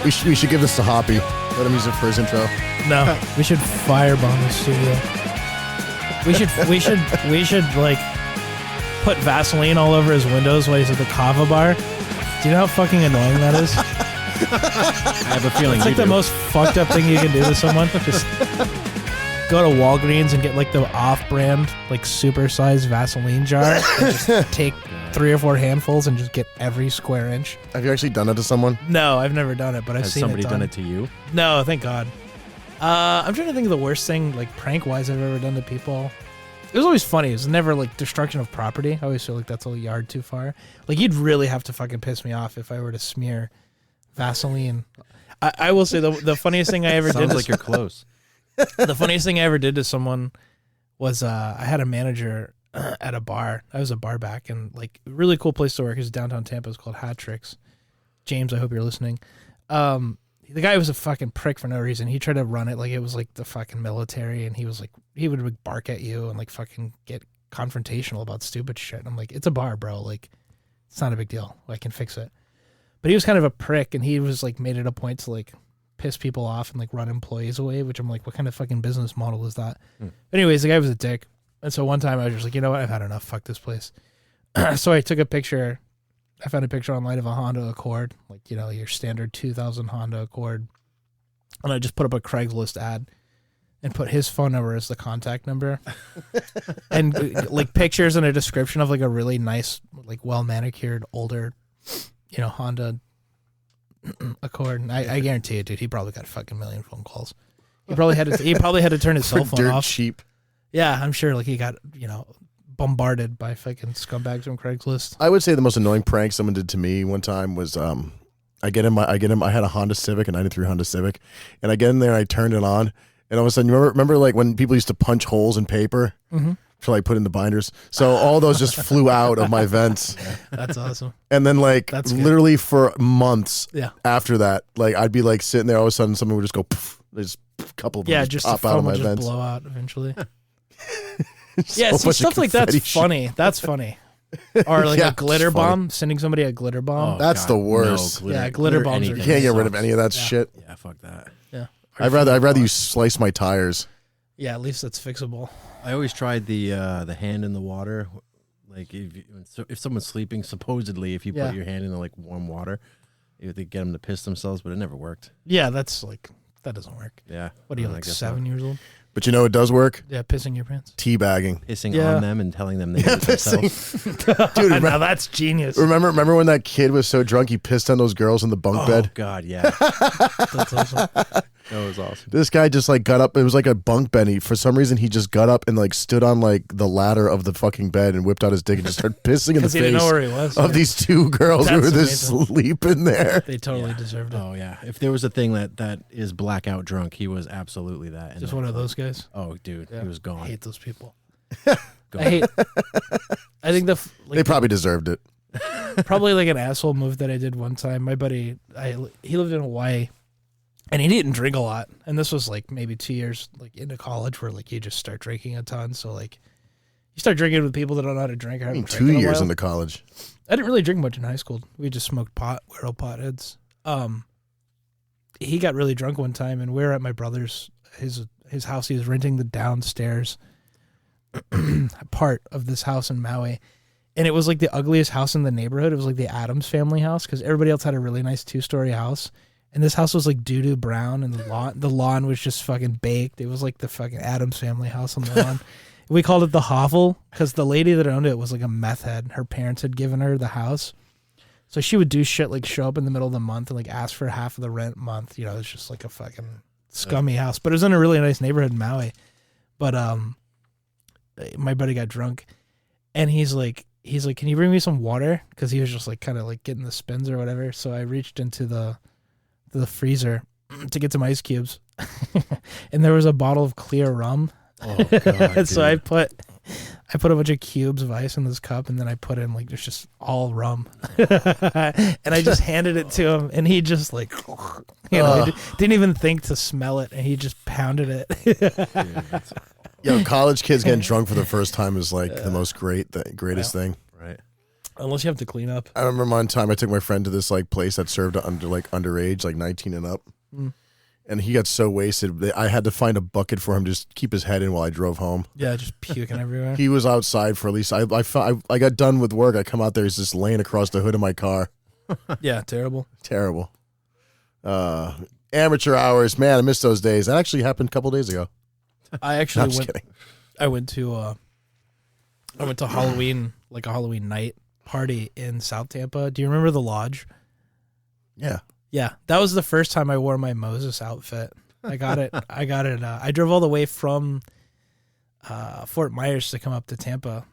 We should give this to Hoppy. Let him use it for his intro. No, we should firebomb the studio. We should like put Vaseline all over his windows while he's at the kava bar. Do you know how fucking annoying that is? I have a feeling It's like the most fucked up thing you can do to someone. Just go to Walgreens and get like the off-brand, like super-sized Vaseline jar and just take 3 or 4 handfuls and just get every square inch. Have you actually done that to someone? No, I've never done it, but I've Has seen somebody it done it to you? No, thank God. I'm trying to think of the worst thing, like prank-wise, I've ever done to people. It was always funny. It was never like destruction of property. I always feel like that's a yard too far. Like you'd really have to fucking piss me off if I were to smear Vaseline. I will say the funniest thing I ever did. Sounds like you're close. The funniest thing I ever did to someone was I had a manager at a bar. I was a bar back, and like really cool place to work is downtown Tampa. It's called Hat Tricks. James, I hope you're listening. The guy was a fucking prick for no reason. He tried to run it like it was like the fucking military, and he was like, he would like bark at you and like fucking get confrontational about stupid shit. And I'm like, it's a bar, bro. Like, it's not a big deal. I can fix it. But he was kind of a prick, and he was like made it a point to like piss people off and like run employees away, which I'm like, what kind of fucking business model is that? Anyways, the guy was a dick. And so one time I was just like, you know what? I've had enough. Fuck this place. So I took a picture. I found a picture online of a Honda Accord, like, you know, your standard 2000 Honda Accord. And I just put up a Craigslist ad and put his phone number as the contact number. And like pictures and a description of like a really nice, like well manicured, older, you know, Honda Accord. And I guarantee it, dude, he probably got a fucking million phone calls. He probably had to turn his cell phone Dirt off. cheap. Yeah, I'm sure like he got, you know, bombarded by fucking scumbags from Craigslist. I would say the most annoying prank someone did to me one time was I had a Honda Civic, a 93 Honda Civic, and I get in there, I turned it on, and all of a sudden, remember like when people used to punch holes in paper to like put in the binders? So all those just flew out of my vents. That's awesome. And then like That's good. literally for months Yeah. after that, like I'd be like sitting there, all of a sudden someone would just go, poof, there's a couple of them Yeah, just just the pop out of phone my will just vents. blow out eventually. So Yeah, see, much stuff like that's confetti shit. funny. That's funny. Or like Yeah, a glitter it's funny. bomb, sending somebody a glitter bomb. That's the worst. Yeah, glitter bombs are You good. can't get rid of any of that Yeah. shit. Yeah, fuck that. Yeah. I'd rather you slice my tires. Yeah, at least that's fixable. I always tried the hand in the water. Like if someone's sleeping, supposedly if you Yeah. put your hand in the like warm water, they get them to piss themselves, but it never worked. Yeah, that's like, that doesn't work. Yeah. What are you, I like guess 7 years old? But you know it does work? Yeah, pissing your pants. Teabagging. Pissing Yeah. on them and telling them they Yeah, did it themselves. Dude, Now that's genius. remember when that kid was so drunk he pissed on those girls in the bunk Oh bed? God, yeah, That's awesome. that was awesome. This guy just like got up. It was like a bunk bed. For some reason, he just got up and like stood on like the ladder of the fucking bed and whipped out his dick and just started pissing in the Because he didn't know face where he was. of these 2 girls who That's were just amazing. sleeping there. They totally deserved it. Oh yeah, if there was a thing that is blackout drunk, he was absolutely that. And Just one of those guys. Oh, dude, Yeah. he was I gone. hate those people. Gone. I think They probably deserved it. probably like an asshole move that I did one time. My buddy, he lived in Hawaii, and he didn't drink a lot. And this was like maybe 2 years like into college, where like you just start drinking a ton. So like you start drinking with people that don't know how to drink. Or I mean, haven't 2 drank in a years while. into college. I didn't really drink much in high school. We just smoked pot. We were all potheads. He got really drunk one time, and we were at my brother's his house. He was renting the downstairs part of this house in Maui, and it was like the ugliest house in the neighborhood. It was like the Addams family house, because everybody else had a really nice 2-story house, and this house was like doo-doo brown, and the lawn was just fucking baked. It was like the fucking Addams family house on the lawn. We called it the hovel because the lady that owned it was like a meth head. Her parents had given her the house. So she would do shit like show up in the middle of the month and like ask for half of the rent month. You know, it's just like a fucking scummy house. But it was in a really nice neighborhood in Maui. But my buddy got drunk, and he's like, can you bring me some water? Because he was just like kind of like getting the spins or whatever. So I reached into the freezer to get some ice cubes, and there was a bottle of clear rum. Oh God, So I put a bunch of cubes of ice in this cup, and then I put in like there's just all rum, and I just handed it to him, and he just like, he didn't even think to smell it, and he just pounded it. Yo, college kids getting drunk for the first time is like the most greatest thing. right. Unless you have to clean up. I remember one time I took my friend to this like place that served underage, like 19 and up. Mm. And he got so wasted that I had to find a bucket for him to just keep his head in while I drove home. Yeah, just puking everywhere. He was outside for at least I got done with work. I come out there, he's just laying across the hood of my car. Yeah, terrible. Terrible. Amateur hours, man, I miss those days. That actually happened a couple days ago. I No, actually I'm just went. kidding. I went to Halloween, like a Halloween night party in South Tampa. Do you remember the Lodge? Yeah. Yeah, that was the first time I wore my Moses outfit. I got it. I drove all the way from Fort Myers to come up to Tampa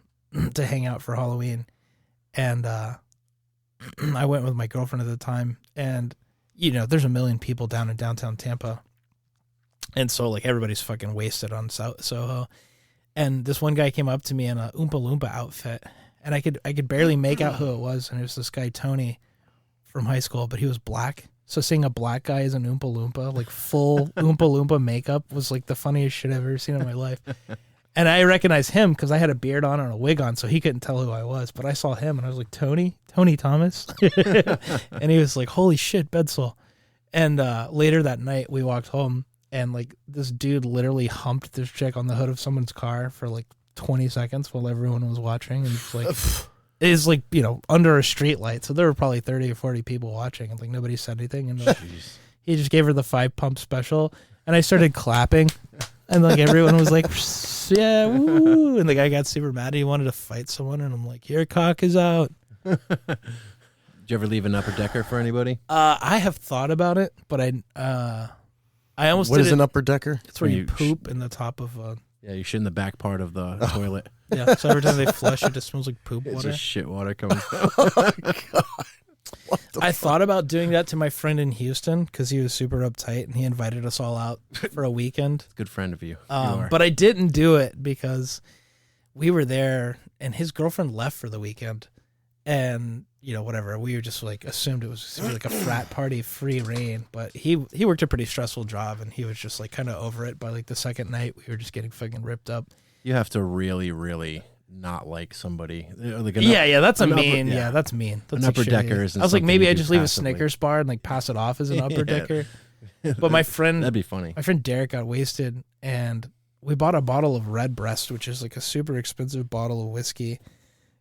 to hang out for Halloween, and I went with my girlfriend at the time. And there's a million people down in downtown Tampa, and so like everybody's fucking wasted on South Soho. And this one guy came up to me in a Oompa Loompa outfit, and I could barely make out who it was, and it was this guy Tony from high school, but he was black. So seeing a black guy as an Oompa Loompa, like full Oompa Loompa makeup, was like the funniest shit I've ever seen in my life. And I recognized him because I had a beard on and a wig on, so he couldn't tell who I was. But I saw him, and I was like, Tony Thomas? And he was like, holy shit, Bedsole. And later that night, we walked home, and like this dude literally humped this chick on the hood of someone's car for like 20 seconds while everyone was watching. And it's like... is like, under a street light. So there were probably 30 or 40 people watching, and like nobody said anything. And like, he just gave her the 5-pump special, and I started clapping, and like everyone was like, yeah, woo. And the guy got super mad. He wanted to fight someone, and I'm like, your cock is out. Did you ever leave an upper decker for anybody? I have thought about it, but I almost What did is it. an upper decker? It's where When you you poop in the top of Yeah, you shit in the back part of the toilet. yeah. So every time they flush, it just smells like poop It's water. just shit water coming. I thought about doing that to my friend in Houston because he was super uptight, and he invited us all out for a weekend. Good friend of you. You are. But I didn't do it because we were there, and his girlfriend left for the weekend, and whatever. We were just like assumed it was gonna be like a frat party, free reign. But he worked a pretty stressful job, and he was just like kind of over it. By like the second night, we were just getting fucking ripped up. You have to really, really not like somebody. Like That's an mean. upper- Yeah, that's mean. That's An like upper shitty. decker isn't I was like, something maybe you I do just leave passively. a Snickers bar and like pass it off as an upper Yeah. decker. But my friend, That'd be funny. my friend Derek got wasted, and we bought a bottle of Redbreast, which is like a super expensive bottle of whiskey,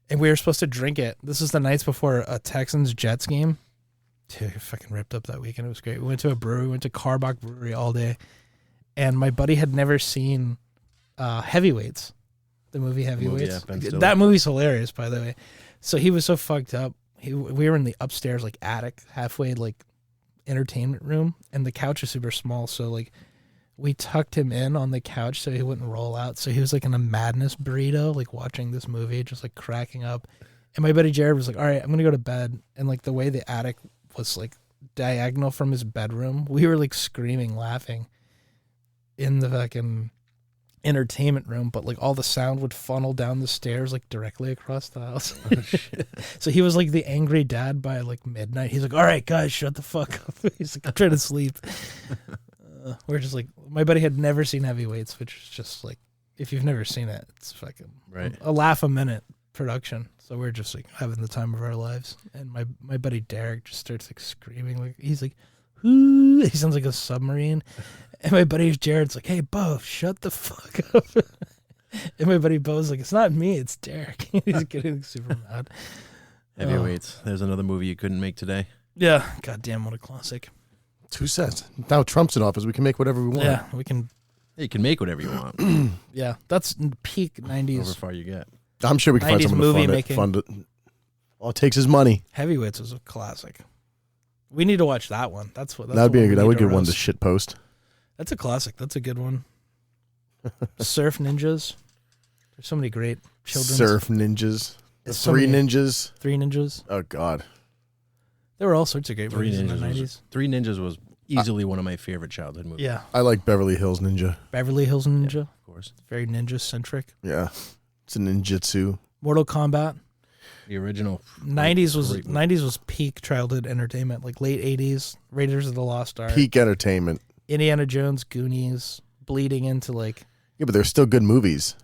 and we were supposed to drink it. This is the nights before a Texans Jets game. Dude, I fucking ripped up that weekend. It was great. We went to a brewery, went to Carbach Brewery all day, and my buddy had never seen Heavyweights, the movie Heavyweights. yeah, Ben Stiller. That movie's hilarious, by the way. So he was so fucked up. We were in the upstairs like attic, halfway like entertainment room, and the couch is super small. So like we tucked him in on the couch so he wouldn't roll out. So he was like in a madness burrito, like watching this movie, just like cracking up. And my buddy Jared was like, all right, I'm gonna go to bed. And like the way the attic was like diagonal from his bedroom, we were like screaming, laughing in the fucking entertainment room, but like all the sound would funnel down the stairs like directly across the house. So he was like the angry dad by like midnight. He's like, all right guys, shut the fuck up. He's like, I'm trying to sleep. We're just like, my buddy had never seen Heavyweights, which is just like, if you've never seen it, it's fucking Right. a laugh a minute production. So we're just like having the time of our lives. And my buddy Derek just starts like screaming, like he's like, "Ooh," he sounds like a submarine. And my buddy Jared's like, hey Bo, shut the fuck up. And my buddy Bo's like, it's not me, it's Derek. He's getting super mad. Heavyweights. There's another movie you couldn't make today. Yeah, goddamn, what a classic. 2 cents. Now Trump's in office. We can make whatever we want. Yeah, we can. Yeah, you can make whatever you want. Yeah, that's peak However 90s. far you get. I'm sure we can find 90s someone to movie fund making. it. Fund it. All it takes is money. Heavyweights is a classic. We need to watch that one. That's what. That's That'd be what a we good. That need would to good one to roast. shit post. That's a classic. That's a good one. Surf Ninjas. There's so many great children's. Surf ninjas. The There's so Three many- ninjas. Three Ninjas. Oh God. There were all sorts of great Three movies in the Ninjas. 90s. Three Ninjas was easily one of my favorite childhood movies. Yeah. I like Beverly Hills Ninja. Beverly Hills Ninja. Of course. Very ninja centric. Yeah. It's a ninjutsu. Mortal Kombat. The original. 90s was Great movie. 90s was peak childhood entertainment. Like late 80s, Raiders of the Lost Ark, Peak entertainment. Indiana Jones, Goonies, bleeding into like, Yeah, but they're still good movies.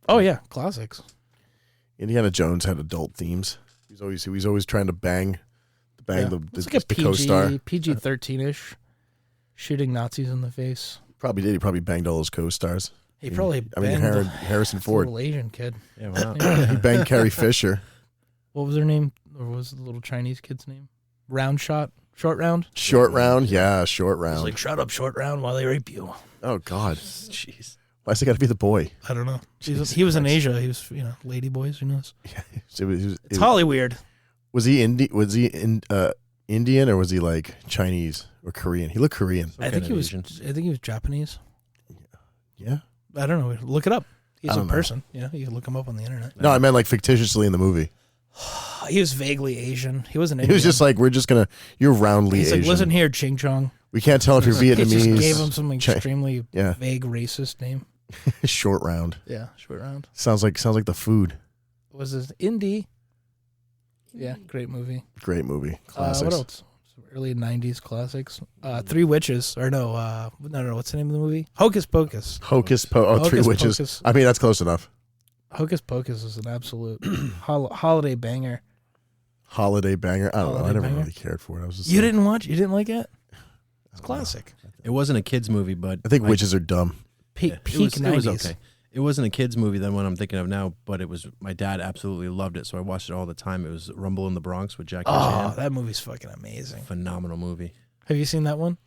oh yeah, classics. Indiana Jones had adult themes. He's always trying to bang Yeah. the It's like a the co-star. PG 13-ish, shooting Nazis in the face. Probably did. He probably banged all his co-stars. He probably I mean, banged Harrison the Ford. little Asian kid. Yeah, why not? He banged Carrie Fisher. What was her name? Or what was the little Chinese kid's name? Round shot? Short round? Short round, yeah, short He's round. like, shut up, short round, while they rape you. Oh God, Jeez. why's it got to be the boy? I don't know. Jesus He was in Christ. Asia. He was, lady boys. Who knows? It's Holly weird. Was he Indian or was he like Chinese or Korean? He looked Korean. I think he was. I think he was Japanese. Yeah. I don't know. Look it up. He's I a don't know. person. Yeah, you can look him up on the internet. No, I meant like fictitiously in the movie. He was vaguely Asian. He wasn't. He Indian. was just like, you're roundly He's Asian. like, listen here, Ching Chong. We can't tell if you're He Vietnamese. just gave him some Chi- extremely Yeah. vague racist name. Short round. Yeah, short round. Sounds like the food. Was this Indie? Yeah, great movie. Great movie. Classics. What else? Some early '90s classics. Three Witches, or no. What's the name of the movie? Hocus Pocus. Three Hocus Witches. Pocus. I mean, that's close enough. Hocus Pocus is an absolute holiday banger. Holiday banger. I don't know. I Holiday never banger. really cared for it. I was just You like, didn't watch? You didn't like it? It's classic. It wasn't a kids movie, but I think my- witches are dumb. Peak yeah, peak it was 90s. okay. It wasn't a kids movie than what I'm thinking of now, but it was. My dad absolutely loved it, so I watched it all the time. It was Rumble in the Bronx with Jackie Oh, Chan. that movie's fucking amazing. Phenomenal movie. Have you seen that one?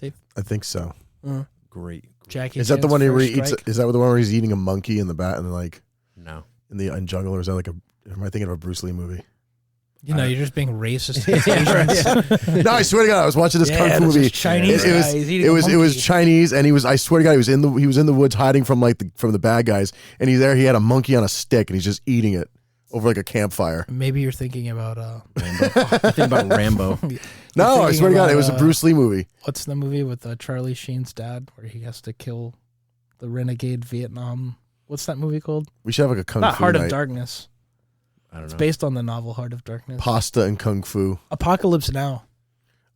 I think so. Great. Jackie. Is that the Chan's one where he First eats? Strike? Is that the one where he's eating a monkey in the bat and like No. in the jungle, or is that like a? Am I thinking of a Bruce Lee movie? You're just being racist. against Asians. No, I swear to God, I was watching this kung fu there's movie. this Chinese It was- guy. He's eating It a was monkey. Chinese, and he was. I swear to God, he was in the woods hiding from from the bad guys, and he's there. He had a monkey on a stick, and he's just eating it over like a campfire. Maybe you're thinking about Rambo. I think about Rambo. No, I thinking swear to God, about, it was a Bruce Lee movie. what's the movie with Charlie Sheen's dad where he has to kill the renegade Vietnam? What's that movie called? We should have like a kung Not fu Heart night. of Darkness. I don't It's know. based on the novel Heart of Darkness. Pasta and kung fu. Apocalypse Now.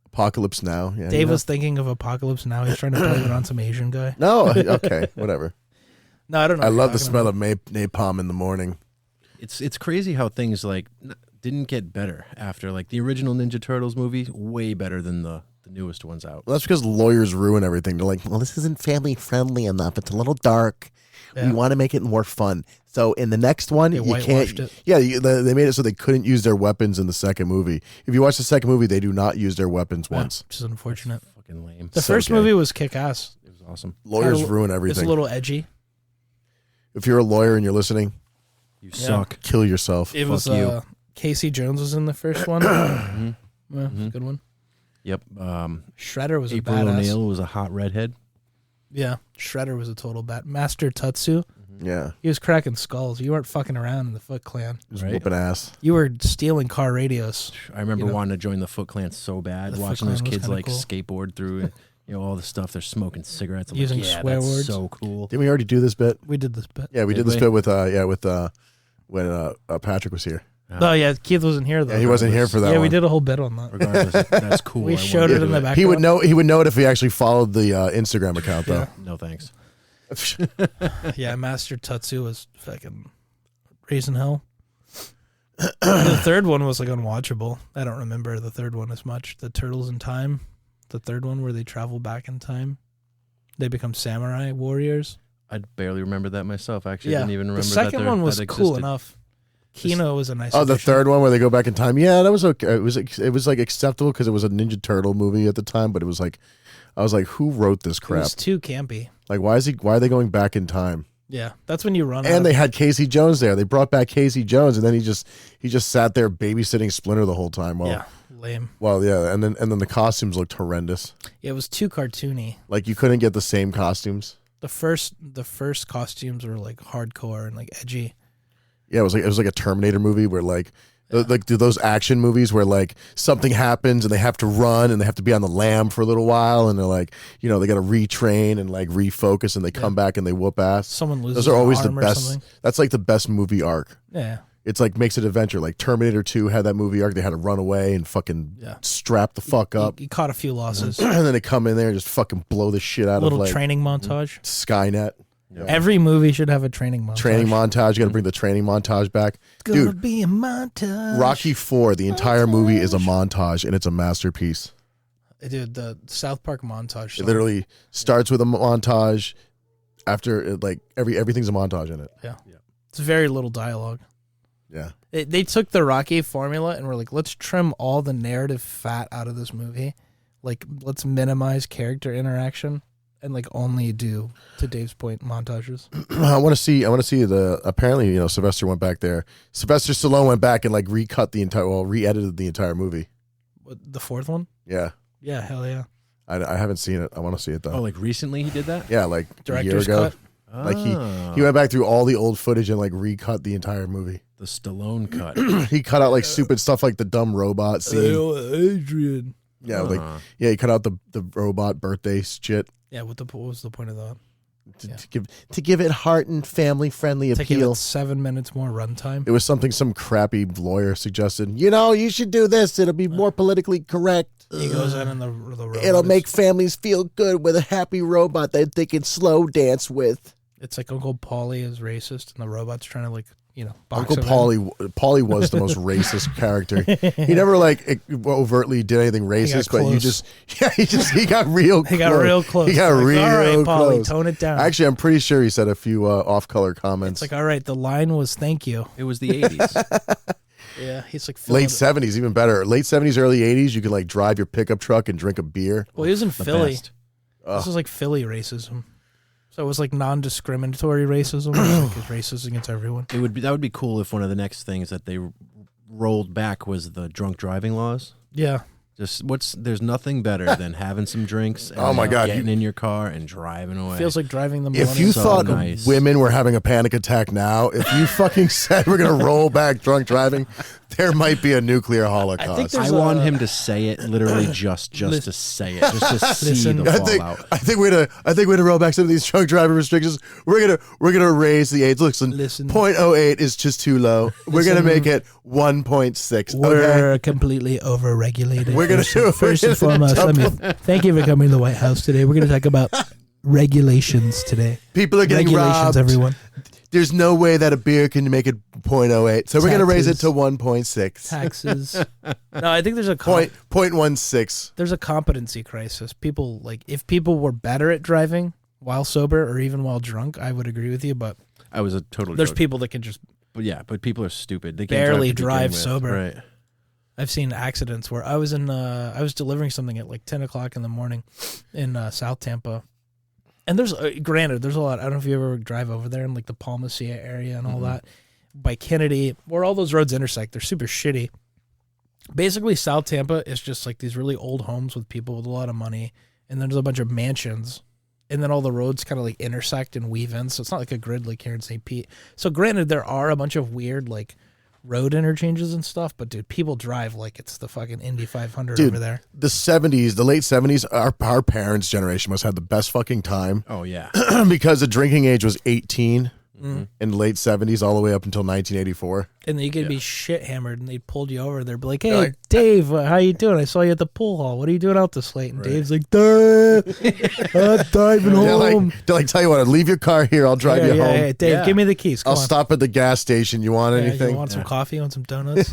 Apocalypse Now. Yeah, Dave was thinking of Apocalypse Now. He's trying to blame it on some Asian guy. No, okay, whatever. No, I don't know. I what love you're the talking smell about. of napalm in the morning. It's crazy how things like didn't get better after like the original Ninja Turtles movie, way better than the newest ones out. Well, that's because lawyers ruin everything. They're like, well, this isn't family friendly enough. It's a little dark. Yeah. We want to make it more fun. So in the next one, They you whitewashed can't. it. Yeah, they made it so they couldn't use their weapons in the second movie. If you watch the second movie, they do not use their weapons Yeah, once. which is unfortunate. Fucking lame. The So first gay. movie was kick-ass. It was awesome. Lawyers Kinda- ruin It's a everything. little edgy. If you're a lawyer and you're listening, You Yeah. suck. kill yourself. It was you. Casey Jones was in the first one. Mhm. Yeah, it's a Mhm. good one. Yep. Shredder was April a badass. O'Neil was a hot redhead. Yeah, Shredder was a total bat. Master Tutsu, Yeah, he was cracking skulls. You weren't fucking around in the Foot Clan. just Right. whooping ass. You were stealing car radios. I remember You know. wanting to join the Foot Clan so bad, The Foot watching those Clan was kids kinda like cool. skateboard through, all the stuff. They're smoking cigarettes. I'm Using like, yeah, swear that's words. so cool. Didn't we already do this bit? We did this bit. Yeah, we Did did this we? bit with when Patrick was here. Oh yeah, Keith wasn't here though. Yeah, he wasn't here for that. Yeah, we one. did a whole bit on that. Regardless, that's cool. We I showed wanted it to in do the background. He would know. He would know it if he actually followed the Instagram account, though. No thanks. Yeah, Master Tutsu was fucking raising hell. The third one was like unwatchable. I don't remember the third one as much. The Turtles in Time, the third one where they travel back in time, they become samurai warriors. I barely remember that myself. Actually, Yeah, didn't even remember the second that one was that cool existed. enough. Kino was a nice. Oh, the addition. third one where they go back in time. Yeah, that was okay. It was like acceptable because it was a Ninja Turtle movie at the time. But it was like, I was like, who wrote this It crap? was too campy. Like, why are they going back in time? Yeah, that's when you run. out And of- they had Casey Jones there. They brought back Casey Jones, and then he just sat there babysitting Splinter the whole time. Well, yeah, lame. well, yeah, and then the costumes looked horrendous. It was too cartoony. Like you couldn't get the same costumes. The first costumes were like hardcore and like edgy. Yeah, it was like a Terminator movie where like those action movies where like something happens and they have to run and they have to be on the lam for a little while and they're like, they got to retrain and like refocus and they come back and they whoop ass. Someone loses. Those are always an the arm or best. something. That's like the best movie arc. Yeah, It's like makes it adventure. Like Terminator 2 had that movie arc. They had to run away and fucking Yeah. strap the fuck up. You caught a few losses. And then they come in there and just fucking blow the shit out A little of like training montage. Skynet. Yeah. Every movie should have a training montage. Training montage. You got to bring the training montage back. It's gonna Dude, be a montage. Rocky 4, the entire movie is a montage, and it's a masterpiece. Dude, the South Park montage. It song. literally starts with a montage. After it, like everything's a montage in it. It's very little dialogue. Yeah. They took the Rocky formula and were like, let's trim all the narrative fat out of this movie. Like, let's minimize character interaction and like only do, to Dave's point, montages. I want to see the. Apparently, Sylvester went back there. Sylvester Stallone went back and like re-edited the entire movie. What, the fourth one? Yeah. Yeah, hell yeah. I haven't seen it. I want to see it though. Oh, like recently he did that? Yeah, like Director's a year ago. cut. Like Oh. he went back through all the old footage and like recut the entire movie. The Stallone cut. He cut out like stupid stuff like the dumb robot scene. Adrian. Yeah, he cut out the robot birthday shit Yeah, what was the point of that? to give it heart and family friendly To give appeal. it 7 minutes more runtime. It was something some crappy lawyer suggested. You should do this. It'll be more politically correct. He goes in and the robot It'll is- make families feel good with a happy robot that they can slow dance with. It's like Uncle Paulie is racist and the robot's trying to box Uncle him in. Paulie was the most racist character. He never like overtly did anything racist, but close. he got real close. He got real close. He got Like, real all right, Paulie, close. tone it down. Actually, I'm pretty sure he said a few off-color comments. It's like, all right, the line was thank you. It was the 80s. Yeah, he's like late 70s, even better. Late 70s, early 80s, you could like drive your pickup truck and drink a beer. Well, he was in The Philly. best. This was like Philly racism. So it was like non-discriminatory racism. Like it's racist against everyone. That would be cool if one of the next things that they rolled back was the drunk driving laws. Yeah. There's nothing better than having some drinks and Oh my God, getting in your car and driving away. Feels like driving the If Millennium. you So thought nice. women were having a panic attack now, if you fucking said we're going to roll back drunk driving, there might be a nuclear holocaust. there's I want a- him to say it literally just to say it, just to see Listen. the I think fallout. I think we're gonna roll back some of these drunk driving restrictions. We're gonna raise the age. Listen, Listen. 0.08 is just too low. We're gonna make it 1.6. We're Okay. completely overregulated. We're gonna do it. First and foremost, thank you for coming to the White House today. We're going to talk about regulations today. People are getting Regulations, robbed. everyone. There's no way that a beer can make it 0.08. So we're gonna raise it to 1.6. Taxes. No, I think there's a Point 0.16. there's a competency crisis. People if people were better at driving while sober or even while drunk, I would agree with you. But I was a total there's joke. people that can just but people are stupid. They can't barely to begin drive with. sober. Right. I've seen accidents where I was delivering something at like 10 o'clock in the morning in South Tampa. And there's granted, there's a lot. I don't know if you ever drive over there in like the Palma Cia area and all that by Kennedy, where all those roads intersect. They're super shitty. Basically, South Tampa is just like these really old homes with people with a lot of money, and then there's a bunch of mansions, and then all the roads kind of like intersect and weave in. So it's not like a grid like here in St. Pete. So granted, there are a bunch of weird like road interchanges and stuff, but dude, people drive like it's the fucking Indy 500 Dude, over there. The 70s, the late 70s, our parents' generation must have the best fucking time Oh yeah. because the drinking age was 18 Mm-hmm. in the late 70s all the way up until 1984. And then you could be shit hammered, and they pulled you over. They'd be like, "Hey, They're like- Dave, how you doing? I saw you at the pool hall. What are you doing out this late?" And Dave's like, "Duh, I'm driving home." They're like, tell you what, leave your car here. I'll drive you home. Yeah. Dave, Yeah. give me the keys. Come I'll on. stop at the gas station. You want Yeah, anything? You want some coffee? You want some donuts?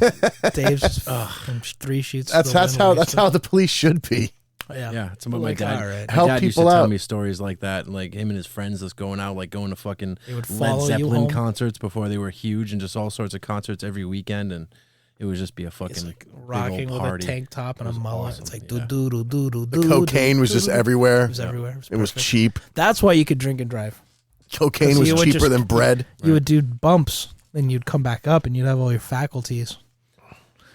Dave's just fucking 3 sheets. to That's the that's wind how wasted. the police should be. Yeah. Yeah, it's about Like, my dad. all right. My Help dad used to people tell out. me stories like that, like him and his friends just going out, like going to fucking They would Led follow you Zeppelin home. concerts before they were huge, and just all sorts of concerts every weekend, and it would just be a fucking It's like big old rocking with a party. tank top and a It was mullet. awesome, It's like yeah. do do do do The cocaine was just everywhere. It was everywhere. It was perfect. cheap. That's why you could drink and drive. Cocaine 'Cause was you would cheaper just- than bread. You would do bumps, then you'd come back up, and you'd have all your faculties.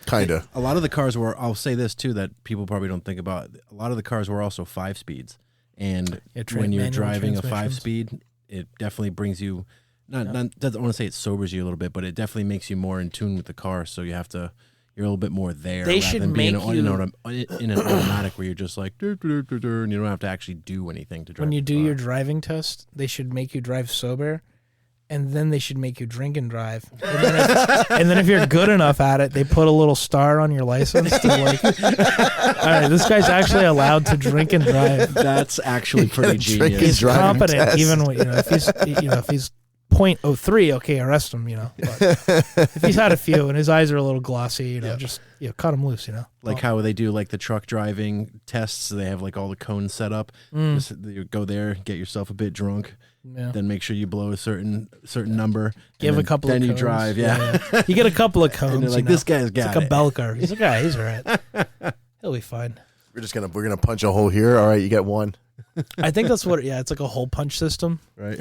Kinda. A lot of the cars were. I'll say this too that people probably don't think about. A lot of the cars were also 5 speeds, and Yeah, when you're manual driving a transmissions. 5-speed, it definitely brings you. Doesn't want to say it sobers you a little bit, but it definitely makes you more in tune with the car. So you have to. You're a little bit more there. They rather should than being make in an automatic where you're just like and you don't have to actually do anything to drive. When you the do car. your driving test, they should make you drive sober and then they should make you drink and drive. And then if you're good enough at it, they put a little star on your license to like, all right, this guy's actually allowed to drink and drive. That's actually pretty drink and genius. He's driving competent, test. even when, if he's 0.03, okay, arrest him. But if he's had a few and his eyes are a little glossy, just cut him loose. Like how they do like the truck driving tests. They have like all the cones set up. Just, you go there, get yourself a bit drunk, Yeah. then make sure you blow a certain number. Give and a couple then of you cones. drive. Yeah. You get a couple of cones. And they're like, this guy's got it's like it. a bell curve. He's like, he's all right. He'll be fine. We're gonna punch a hole here. All right, you get one. I think that's what. Yeah, it's like a hole punch system. Right.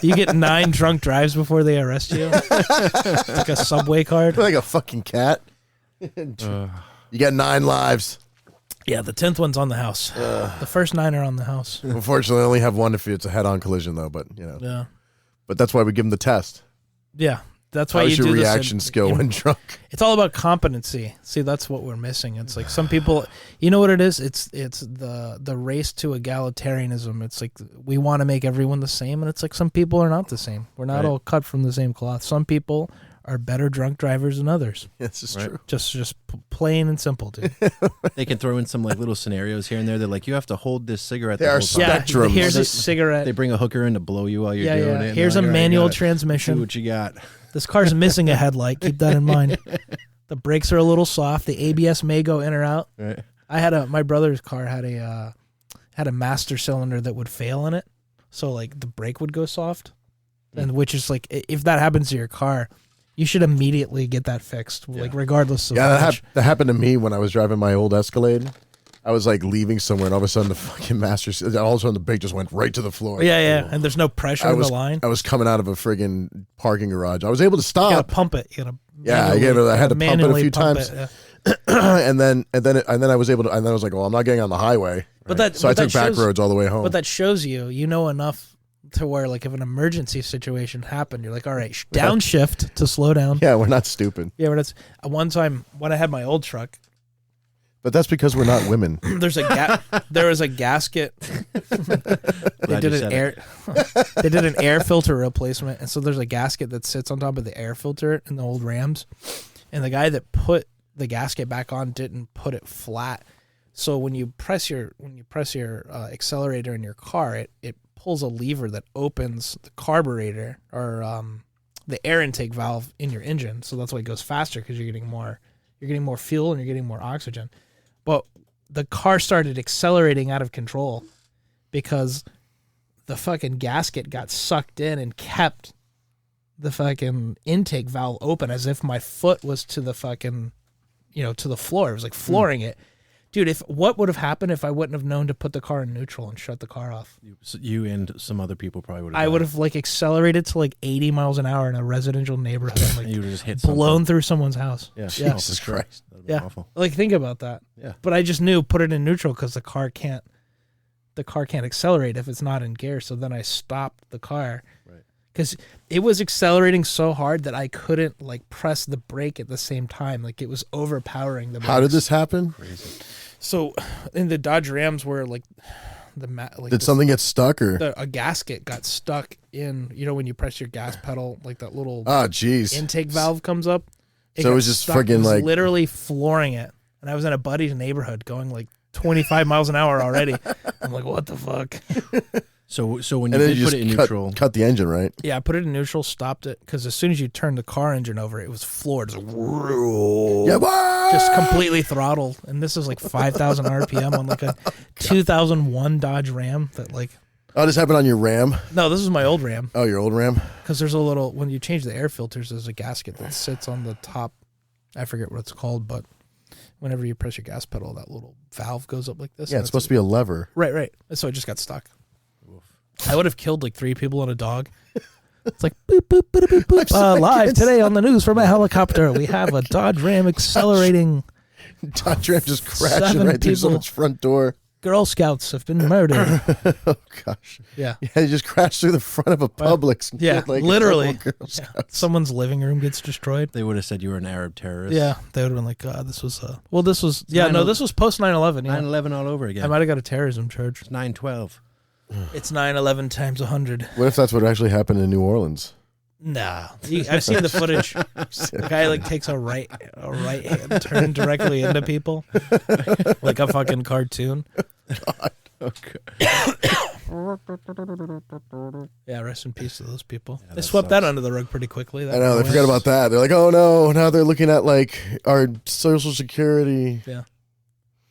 You get 9 drunk drives before they arrest you. It's like a subway card. Like a fucking cat. You get 9 lives. Yeah, the 10th one's on the house. The first 9 are on the house. Unfortunately, I only have one if it's a head-on collision, though. But Yeah, but that's why we give them the test. yeah. That's why How's you your do reaction this. skill when drunk? It's all about competency. See, that's what we're missing. It's like some people, you know what it is? It's the race to egalitarianism. It's like we want to make everyone the same, and it's like some people are not the same. We're not Right. all cut from the same cloth. Some people are better drunk drivers than others. This is Right. true. Just plain and simple, dude. They can throw in some like little scenarios here and there. They're like, you have to hold this cigarette. There the are whole time. Yeah, Spectrums. here's a cigarette. They bring a hooker in to blow you while you're Yeah, doing yeah. it. and Here's they're a like, "All right, manual you gotta See transmission. what you got. This car's missing a headlight. Keep that in mind. The brakes are a little soft. The ABS may go in or out. Right. My brother's car had a master cylinder that would fail in it, so like the brake would go soft, and which is like if that happens to your car, you should immediately get that fixed, like regardless of Yeah, how much. that happened to me when I was driving my old Escalade. I was like leaving somewhere, and all of a sudden the fucking all of a sudden the brake just went right to the floor. Yeah, and there's no pressure in the line. I was coming out of a friggin' parking garage. I was able to You gotta stop, pump it. You gotta Yeah, I had to pump it a manually few pump times. it, yeah. and then I was able to, and then I was like, well, I'm not getting on the highway. But that, So I but took that back shows- roads all the way home. But that shows you know enough to where like if an emergency situation happened, you're like, all right, downshift to slow down. Yeah, we're not stupid. Yeah, but that's one time when I had my old truck. But that's because we're not women. There was a gasket. They Glad did you an said air. They did an air filter replacement, and so there's a gasket that sits on top of the air filter in the old Rams, and the guy that put the gasket back on didn't put it flat. So when you press your accelerator in your car, it pulls a lever that opens the carburetor or the air intake valve in your engine. So that's why it goes faster because you're getting more fuel and you're getting more oxygen. But the car started accelerating out of control because the fucking gasket got sucked in and kept the fucking intake valve open as if my foot was to the fucking, to the floor. It was like flooring it. Dude, what would have happened if I wouldn't have known to put the car in neutral and shut the car off? You and some other people probably would have. I would have like accelerated to like 80 miles an hour in a residential neighborhood and like You would have just hit blown through someone's house. Yeah. Yeah. Jesus for sure. Christ. That'd been Yeah. awful. Like think about that. Yeah. But I just knew put it in neutral because the car can't accelerate if it's not in gear. So then I stopped the car. Right. Because it was accelerating so hard that I couldn't like press the brake at the same time. Like it was overpowering the brakes. How did this happen? Crazy. So in the Dodge Rams where like Did something get stuck or? a gasket got stuck in, when you press your gas pedal, like that little Oh, jeez. intake valve comes up. So it got was just stuck. friggin' It was like- literally flooring it. And I was in a buddy's neighborhood going like 25 miles an hour already. I'm like, what the fuck? So when And you then did you put just it in neutral, cut the engine, right? Yeah, I put it in neutral, stopped it, because as soon as you turned the car engine over, it was floored. Yeah, Just completely throttled. And this is like 5,000 RPM on like a 2001 Dodge Ram that like... Oh, this happened on your Ram? No, this is my old Ram. Oh, your old Ram? Because there's a little... When you change the air filters, there's a gasket that sits on the top. I forget what it's called, but whenever you press your gas pedal, that little valve goes up like this. Yeah, it's supposed to be a lever. Right. So it just got stuck. I would have killed like 3 people and a dog. It's like boop, boop, boop, boop, boop. Live today on the news from a helicopter. We have a Dodge Ram accelerating. Dodge Ram just crashing 7 right through people. someone's front door. Girl Scouts have been murdered. Oh, gosh. Yeah. Yeah, he just crashed through the front of a Publix. and Yeah, killed, like, a literally. couple Girl Scouts. Someone's living room gets destroyed. they would have said you were an Arab terrorist. Yeah, they would have been like, this was this was post 9/11. Yeah, 9/11 all over again. I might have got a terrorism charge. It's 9/12. It's 9/11 times 100. What if that's what actually happened in New Orleans? Nah, I've seen the footage. The guy like takes a right hand turn directly into people, like a fucking cartoon. Yeah, rest in peace to those people. Yeah, They that swept that sucks. under the rug pretty quickly. I know, they forgot about that. They're like, oh no, now they're looking at like our social security. Yeah.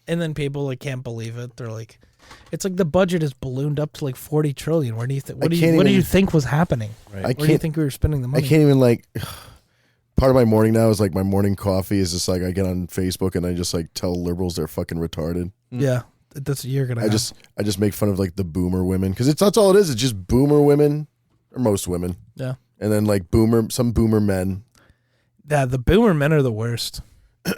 And then people like can't believe it. They're like, it's like the budget is ballooned up to like 40 trillion. Where do you think? What do you think was happening? Right. Where do you think we were spending the I money? can't even like. Part of my morning now is like my morning coffee is just like I get on Facebook and I just like tell liberals they're fucking retarded. Yeah, that's what you're gonna. I just make fun of like the boomer women because that's all it is. It's just boomer women or most women. Yeah. And then like some boomer men. Yeah, the boomer men are the worst.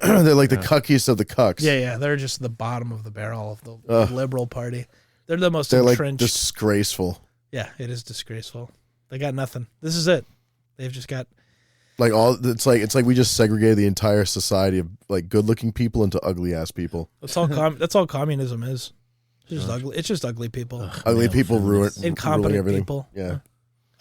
They're like the cuckiest of the cucks. Yeah, they're just the bottom of the barrel of the Ugh. liberal party. They're the most They're like entrenched. disgraceful. Yeah, it is disgraceful. They got nothing. This is it. They've just got. Like it's like we just segregated the entire society of like good-looking people into ugly-ass people. That's all. That's all communism is. It's just ugly. It's just ugly people. Ugly people ruining Incompetent everything. people. Yeah.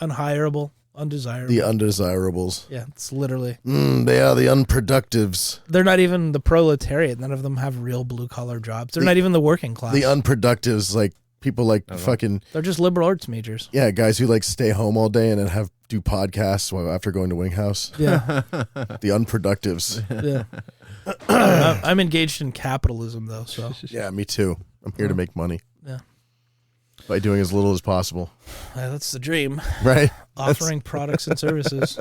Unhireable. Undesirable. The undesirables. Yeah, it's literally. They are the unproductives. They're not even the proletariat. None of them have real blue-collar jobs. They're not even the working class. The unproductives, like people like fucking They're just liberal arts majors. guys who like stay home all day and then do podcasts after going to Wing House. Yeah. The unproductives. Yeah. I'm engaged in capitalism, though, so. Yeah, me too. I'm here to make money. Yeah. By doing as little as possible. That's the dream. Right? Offering products and services.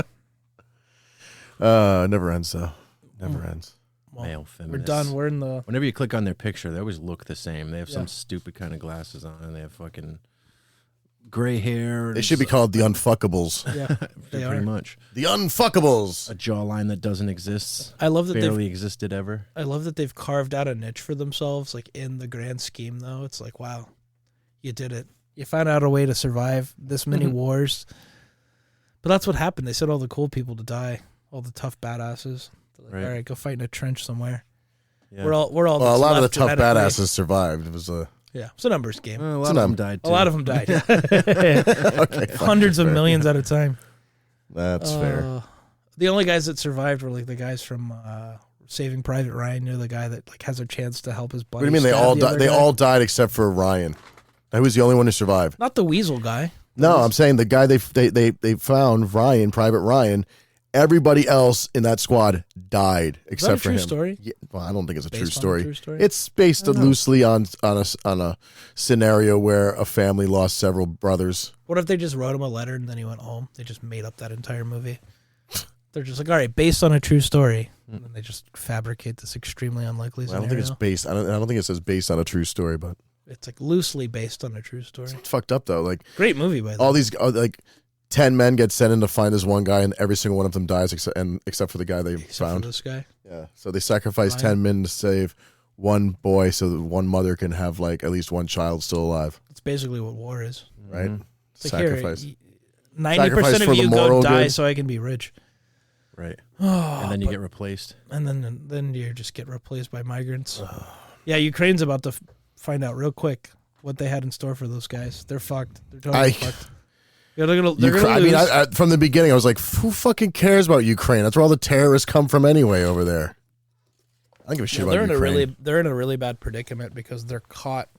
It never ends though. Never ends. Well, Male we're feminists. done. We're in the. Whenever you click on their picture, they always look the same. They have Yeah. some stupid kind of glasses on, and they have fucking gray hair. They should be called the unfuckables. Yeah, they pretty are. much The unfuckables. a jawline that doesn't exist. I love that Barely existed ever. I love that they've carved out a niche for themselves. Like in the grand scheme, though, it's like, wow, you did it. You found out a way to survive this many wars. But that's what happened. They sent all the cool people to die, all the tough badasses. They're like, Right. all right, go fight in a trench somewhere. Yeah. We're all. Well, a that's lot of the left tough genetically. badasses survived. It was a Yeah, it's a numbers game. Well, a It's lot an of them died. A Too. lot of them died. okay. fine, Hundreds of fair. millions at a time. That's fair. The only guys that survived were like the guys from Saving Private Ryan. You know, the guy that like has a chance to help his buddy. What do you mean they stab all the died? other They guy. all died except for Ryan. He was the only one who survived. Not the weasel guy. No, I'm saying the guy they found, Ryan, Private Ryan. Everybody else in that squad died except a for true him. story? Yeah, well, I don't think it's a Based true on a story. true story? It's based loosely on a scenario where a family lost several brothers. What if they just wrote him a letter and then he went home? They just made up that entire movie. They're just like, all right, based on a true story, and then they just fabricate this extremely unlikely I scenario. don't think it's based. I don't think it says based on a true story, but It's like loosely based on a true story. it's fucked up though. Like Great movie by the all way. these like 10 men get sent in to find this one guy, and every single one of them dies except for the guy they Except found. for this guy. Yeah. So they sacrifice Ryan. 10 men to save one boy, so that one mother can have like at least one child still alive. That's basically what war is. Right. It's Sacrifice. Like, 90% Sacrifice for of the you go moral die good. so I can be rich. Right. Oh, And then you get replaced. and then you just get replaced by migrants. Yeah, Ukraine's about to find out real quick what they had in store for those guys. They're fucked. They're totally fucked. Yeah, they're gonna lose. I mean, from the beginning, I was like, who fucking cares about Ukraine? That's where all the terrorists come from anyway over there. I don't give a shit about they're Ukraine. they're in a really bad predicament because they're caught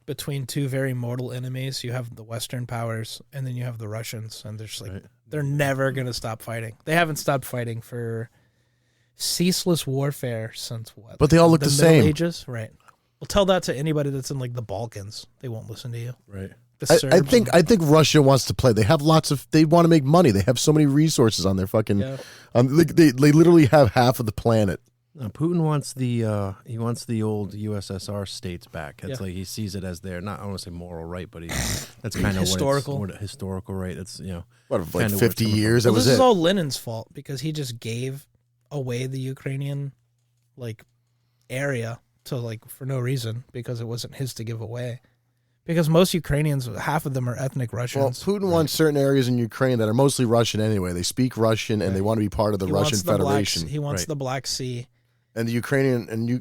between two very mortal enemies. You have the Western powers, and then you have the Russians, and they're just like they're never gonna stop fighting. They haven't stopped fighting for ceaseless warfare since what? But they all look the Middle same. Ages, right? Well, tell that to anybody that's in like the Balkans. They won't listen to you. Right. The I Serbs think Russia wants to play. They have they want to make money. They have so many resources on their fucking. Yeah. They literally have half of the planet. Putin wants the old USSR states back. It's Yeah. like he sees it as their not I don't want to say moral right, but that's kind of Historical. what historical right. It's What, like Kinda where it's 50 coming from. years? That Well, was this is it. all Lenin's fault because he just gave away the Ukrainian like area to like for no reason because it wasn't his to give away. Because most Ukrainians, half of them are ethnic Well, Russians. Putin wants certain areas in Ukraine that are mostly Russian anyway. They speak Russian and they want to be part of the He Russian wants the Black Federation. Sea- he wants Right. the Black Sea. And the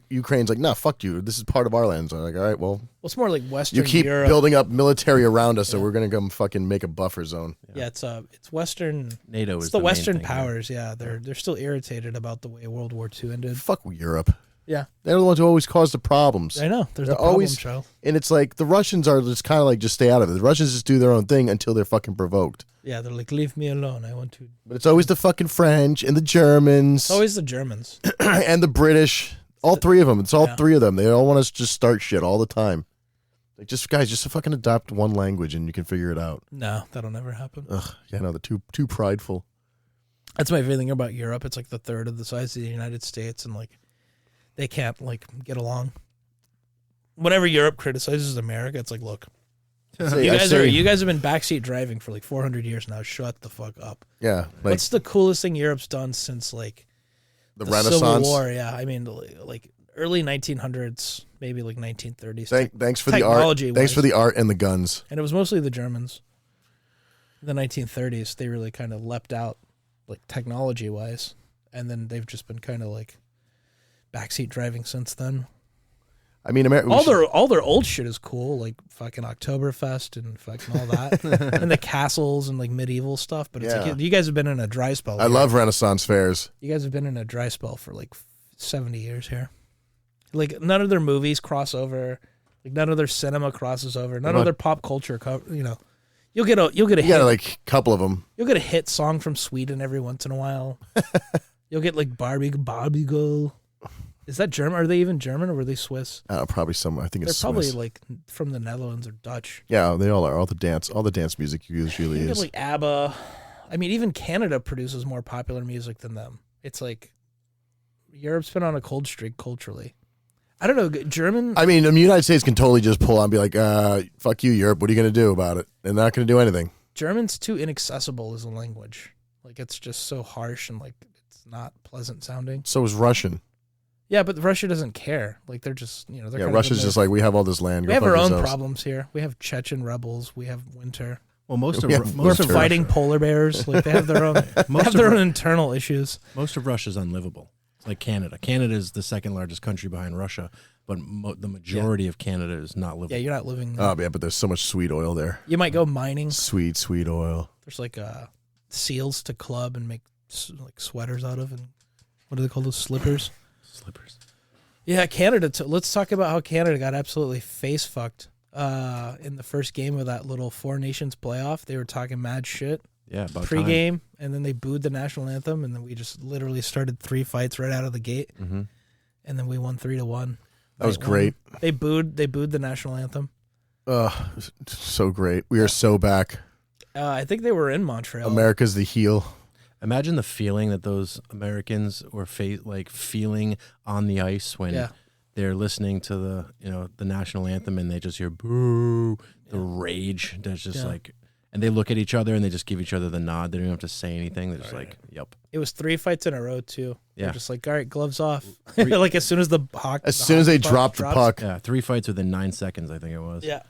Ukraine's like, nah, fuck you. This is part of our land. So I'm like, all right, well, it's more like Western you keep Europe. building up military around us, so we're gonna come fucking make a buffer zone. Yeah, it's Western. NATO It's is the main Western thing, powers. Yeah, they're still irritated about the way World War II ended. Fuck Europe. Yeah, They're the ones who always cause the problems. I know. There's They're a problem, always- Joe. And it's like the Russians are just kind of like just stay out of it. The Russians just do their own thing until they're fucking provoked. Yeah, they're like, leave me alone. I want to. But it's always the fucking French and the Germans It's always the Germans. and the British. All three of them. It's all Yeah. three of them. They all want us to just start shit all the time. Like, just guys, just fucking adopt one language and you can figure it out. No, that'll never happen. Ugh, yeah, no, they're too prideful. That's my favorite thing about Europe. It's like the third of the size of the United States, and like they can't like get along. Whenever Europe criticizes America, it's like, look, you guys have been backseat driving for like 400 years now. Shut the fuck up. Yeah, like What's the coolest thing Europe's done since like the the Renaissance. Civil War? Yeah, I mean like early 1900s, maybe like 1930s. Thanks for the art. Technology-wise. Thanks for the art and the guns. And it was mostly the Germans. In the 1930s, they really kind of leapt out, like technology wise, and then they've just been kind of like backseat driving since then. I mean, America. All their old shit is cool, like fucking Oktoberfest and fucking all that, and the castles and like medieval stuff. But it's Yeah. like you guys have been in a dry spell. I love Renaissance fairs. You guys have been in a dry spell for like 70 years here. Like none of their movies cross over. Like none of their cinema crosses over. None of their pop culture. You'll get a You hit. got like a couple of them. You'll get a hit song from Sweden every once in a while. You'll get like Barbie Girl. Is that German? Are they even German or were they Swiss? Probably some. I think They're it's probably Swiss. like from the Netherlands or Dutch. Yeah, they all are. All the dance music usually You get is. like ABBA. I mean, even Canada produces more popular music than them. It's like Europe's been on a cold streak culturally. I don't know. German. I mean, the United States can totally just pull out and be like, fuck you, Europe. What are you going to do about it? They're not going to do anything. German's too inaccessible as a language. Like it's just so harsh and like it's not pleasant sounding. So is Russian. Yeah, but Russia doesn't care. Like they're just they're Yeah, kind of Russia's in just their- like, we have all this land. we Go have fuck our own yourselves. problems here. We have Chechen rebels. We have winter. Well, most of Yeah, Ru- We're most of Winter. fighting polar bears. Like they have their own. They Most have of their Ru- own internal issues. Most of Russia's unlivable. It's like Canada. Canada is the second largest country behind Russia, but the majority of Canada is not livable. Yeah, you're not living. Oh, yeah, but there's so much sweet oil there. You might go mining. Sweet, sweet oil. There's like seals to club and make like sweaters out of, and what do they call those slippers? Slippers. Yeah, Canada. Let's talk about how Canada got absolutely face fucked in the first game of that little Four Nations playoff. They were talking mad shit Yeah, about time. pre-game, and then they booed the national anthem, and then we just literally started 3 fights right out of the gate, Mm-hmm. and then we won 3-1. That was Night one. great. They booed the national anthem. So great. We are so back. I think they were in Montreal. America's the heel. Imagine the feeling that those Americans were feeling on the ice when Yeah. they're listening to the national anthem and they just hear boo, the rage. That's just Yeah. and they look at each other and they just give each other the nod. They don't even have to say anything. They're just like, yep. It was 3 fights in a row too. They're Yeah. just like, all right, gloves off. Like as soon as the hawk. As soon as they drop the drops. puck. Yeah, 3 fights within 9 seconds, I think it was. Yeah,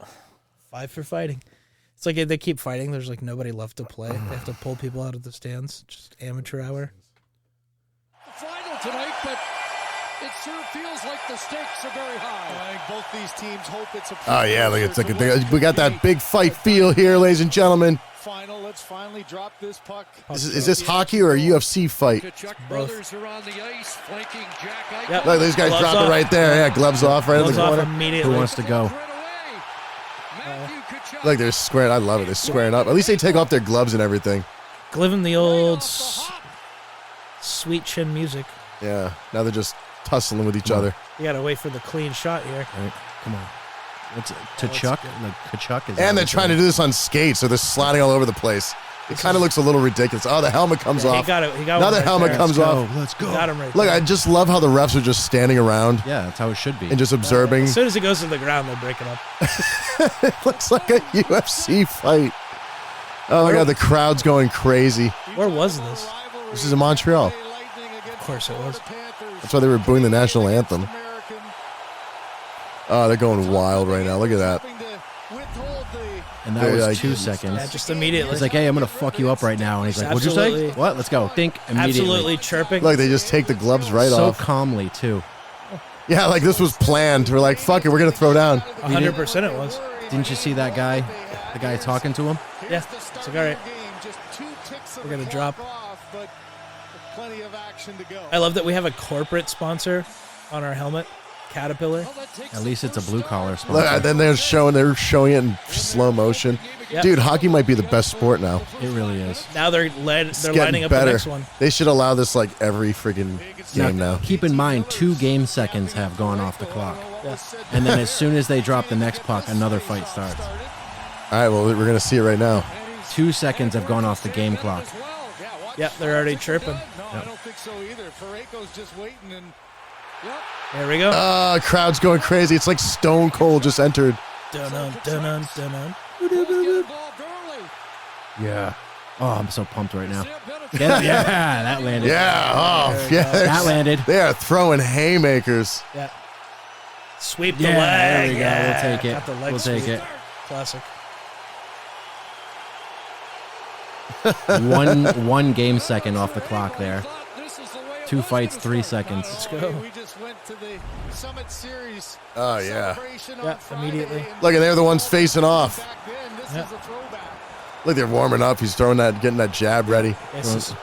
5 for fighting. It's like they keep fighting. There's like nobody left to play. They have to pull people out of the stands. Just amateur hour. Final tonight, but it sure feels like the stakes are very high. I think both these teams hope it's a Oh, yeah. Look, it's like we got that big fight feel here, ladies and gentlemen. final. Let's finally drop this puck. Is this hockey or a UFC fight? Kachuk Both. brothers are on the ice, flanking Jack Eichel. Yep. Look, these guys Gloves drop off. it right there. Yeah, gloves off right Gloves in the off corner. immediately. Who wants to go? Right away. Matthew Kachuk. Look, they're squaring. I love it. They're squaring up. At least they take off their gloves and everything. Give him the old Off the hop. sweet chin music. Yeah. Now they're just tussling with each other. You gotta wait for the clean shot here. Right? Come on. What's that's Kachuk? good. Like Kachuk is. And they're trying to do this on skates, so they're sliding all over the place. It kind of looks a little ridiculous. Oh, the helmet comes He off. got it. He got Now one the right helmet there. comes off. Let's go. Got him right Look, there. I just love how the refs are just standing around Yeah, that's how it should be. and just observing. As soon as he goes to the ground, they'll break it up. It looks like a UFC fight. Oh my God, the crowd's going crazy. Where was this? This is in Montreal. Of course it was. That's why they were booing the national anthem. Oh, they're going wild right now. Look at that. Withhold the And that They're was like- 2 seconds. Yeah, just immediately. He's like, hey, I'm going to fuck you up right now. And he's like, what'd you Absolutely. say? What? Let's go. Think immediately. absolutely chirping. Look, they just take the gloves right so off. calmly, too. Yeah, like this was planned. We're like, fuck it, we're gonna throw down. 100% it was. Didn't you see that guy? The guy talking to him? Yeah. It's like, all right. We're gonna drop. Plenty of action to go. I love that we have a corporate sponsor on our helmet, Caterpillar. At least it's a blue collar Look, sponsor. then they're showing it in slow motion. Yep. Dude, hockey might be the best sport now. It really is. Now they're It's lining getting up better. the next one. They should allow this like every freaking game now. Keep in mind, 2 game seconds have gone off the clock. And then as soon as they drop the next puck, another fight starts. All right, well, we're gonna see it right now. 2 seconds have gone off the game clock. Yeah, they're already chirping. No, I don't think so either. Parayko's just waiting and There we go. Crowd's going crazy. It's like Stone Cold just entered. Dun-dun, dun-dun, dun-dun. Yeah. Oh, I'm so pumped right now. Yeah, that landed. Yeah, oh, There we yeah. go. That landed. They are throwing haymakers. Yeah. Sweep the Yeah, leg. there we go. Yeah. We'll take it. Got the leg We'll take sweep. it. Classic. One game second off the clock there. 2 fights, 3 seconds. Let's go. we just went to the Summit Series. Oh, yeah. celebration on Yeah, Friday, immediately. and Look, and they're the ones facing off. back then, this Yeah. is a throwback. Look, they're warming up. He's throwing that, getting that jab ready. This is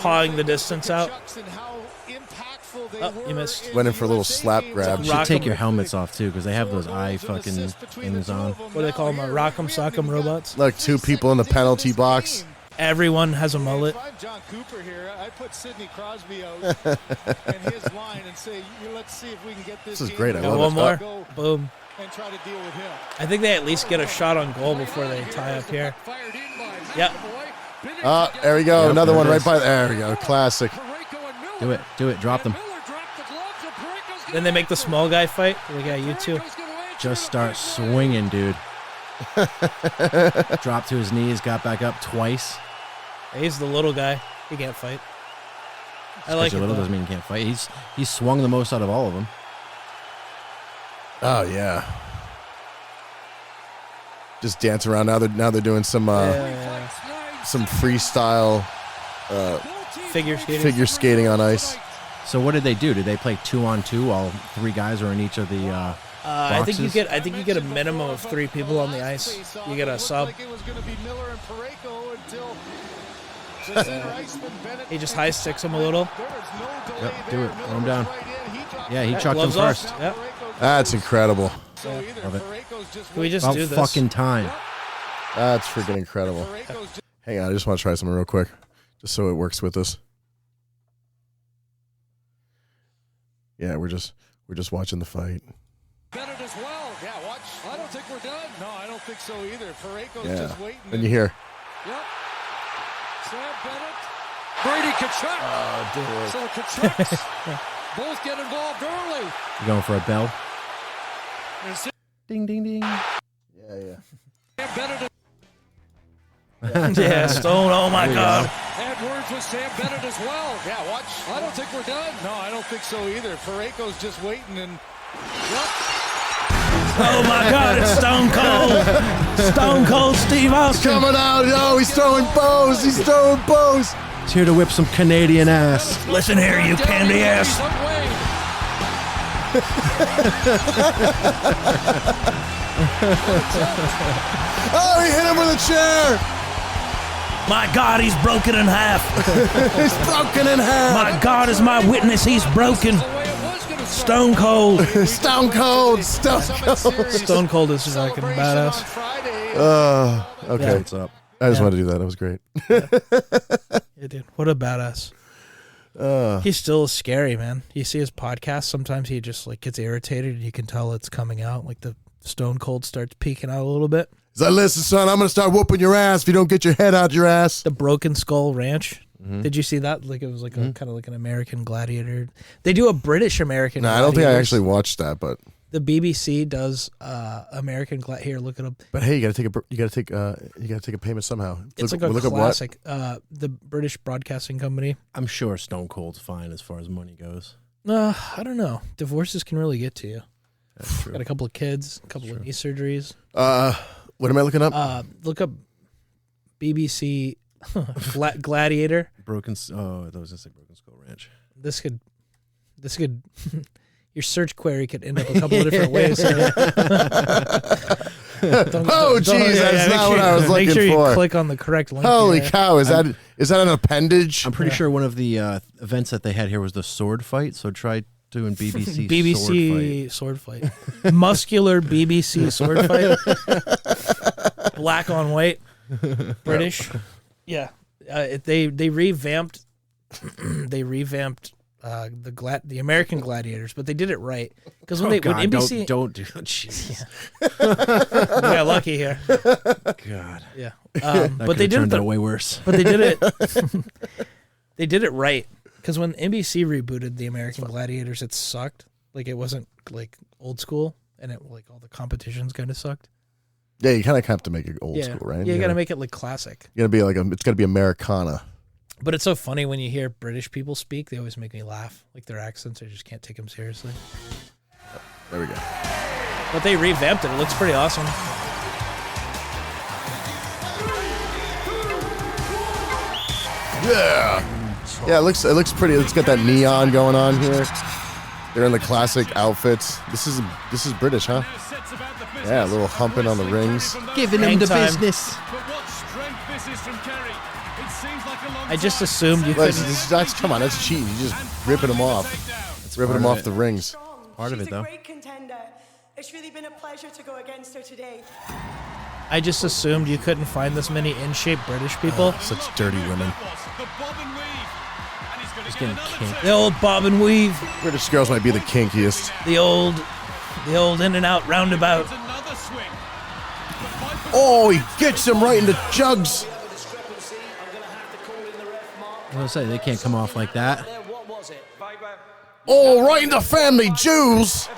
pawing the distance out. Chucks and how impactful they Oh, were you missed. in Went in for a little USA slap games. grab. You should Rock take 'em. your helmets off, too, because they have those eye fucking things on. What do they call them? Rock'em Sock'em robots? Look, 2 people in the penalty box. Everyone has a mullet. If I'm John Cooper here, I put Sidney Crosby out and his line and say, let's see if we can get this. This is game great. I going. love Got it. one more. Go Boom. and try to deal with him. I think they at least get a shot on goal before they tie up here. Fired in by Yep. McAvoy. There we go. Yep, Another there one it right is. by. There we go. Classic. Parayko and Miller. Do it. Drop them. Miller dropped the gloves and Parayko's gonna Then they make the small guy fight. Like, yeah, you too. Parayko's gonna answer Just it. start swinging, dude. Dropped to his knees, got back up twice. He's the little guy. He can't fight. I like Because it. you're little though. doesn't mean you can't fight. He's swung the most out of all of them. Oh yeah. Just dance around. Now they're doing some Yeah. some freestyle Figure skating. figure skating on ice. So what did they do? Did they play 2-on-2? All 3 guys are in each of the. I think you boxes? get a minimum of 3 people on the ice. You get a sub. Like it was going to be Miller and Parayko until He just high sticks him a little. Yep, do it. Throw him down. Yeah, he chucked him Gloves off. first. Yep. That's incredible. Love it. Can we just About do this? fucking time. That's freaking incredible. Hang on, I just want to try something real quick, just so it works with us. Yeah, we're just watching the fight. Bennett as well. Yeah, watch. I don't think we're done. No, I don't think so either. Parayko's Yeah, just waiting. and you hear. Yep. Sam Bennett. Brady Kachuk. Oh, So Kachucks both get involved early. You going for a bell? And Sam Ding, ding, ding. Yeah. Bennett Yeah, Stone. Oh my There you God. had words with Sam Bennett as well. Yeah, watch. I don't think we're done. No, I don't think so either. Parayko's just waiting and Oh my God. It's Stone Cold. Stone Cold Steve Austin. Coming out, yo, he's throwing bows. He's throwing bows. He's here to whip some Canadian ass. Listen here, you candy ass. Oh, he hit him with a chair. My God, he's broken in half. He's broken in half. My God is my witness. He's broken. Stone Cold. Stone Cold. Stone Cold. Stone Cold is fucking badass. Okay. Yeah. What's up? I just Yeah. wanted to do that. That was great. Yeah, dude. What a badass. He's still scary, man. You see his podcast, sometimes he just like gets irritated and you can tell it's coming out. Like the Stone Cold starts peeking out a little bit. He's like, listen, son, I'm going to start whooping your ass if you don't get your head out your ass. The Broken Skull Ranch. Did you see that? Like it was like a kind of like an American Gladiator. They do a British American. No, I don't think I Gladiators. actually watched that, but The BBC does American Gladiator. Here, look it up. hey, you got to take a payment somehow. It's Look- like a look at what? classic. The British Broadcasting Company. I'm sure Stone Cold's fine as far as money goes. I don't know. Divorces can really get to you. That's true. Got a couple of kids, a couple of knee surgeries. What am I looking up? Look up BBC Gladiator. Broken. Oh, that was just like Broken Skull Ranch. This could your search query could end up a couple of different ways. Oh, geez, that's not what I was looking Make sure for. you click on the correct link. Holy here. cow! Is that an appendage? I'm pretty sure one of the events that they had here was the sword fight. So try doing BBC sword fight. Muscular BBC sword fight. Black on white. British. Yeah. They revamped the American Gladiators, but they did it right because when when NBC don't do jeez. we got lucky here. God. Yeah. That But they did turned it out way worse. But they did it. They did it right because when NBC rebooted the American Gladiators, it sucked. Like it wasn't like old school, and it like all the competitions kind of sucked. Yeah, you kind of have to make it old school, right? Yeah, you got to make it like classic. You got to be like it's got to be Americana. But it's so funny when you hear British people speak; they always make me laugh. Like their accents, I just can't take them seriously. There we go. But they revamped it; it looks pretty awesome. Yeah, it looks pretty. It's got that neon going on here. They're in the classic outfits. This is British, huh? Yeah, a little humping on the rings. Giving Hang him the time. business. I just assumed you Like, couldn't. come on, that's cheating. You're just ripping them off. Ripping them part off of the rings. Part of She's it, though. a great contender. It's really been a pleasure to go against her today. I just assumed you couldn't find this many in-shape British people. Such dirty women. He's getting kicked. The old bob and weave. British girls might be the kinkiest. The old in and out roundabout. Oh, he gets him right in the jugs. I was gonna say they can't come off like that. Oh, right in the family jewels.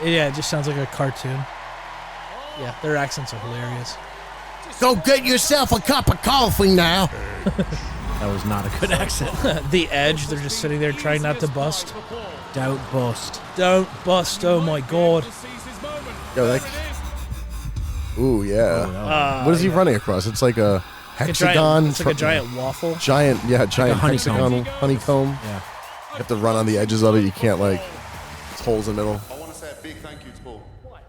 Yeah, it just sounds like a cartoon. Yeah, their accents are hilarious. Go get yourself a cup of coffee now. That was not a good accent. The Edge, they're just sitting there trying not to bust. Doubt bust. Don't bust, oh my god. Yo, that. Ooh, yeah. What is he running across? It's like a hexagon. It's like a giant waffle. Giant honeycomb. hexagon honeycomb. Yeah. You have to run on the edges of it. You can't it's holes in the middle. I want to say a big thank you to Paul. Why?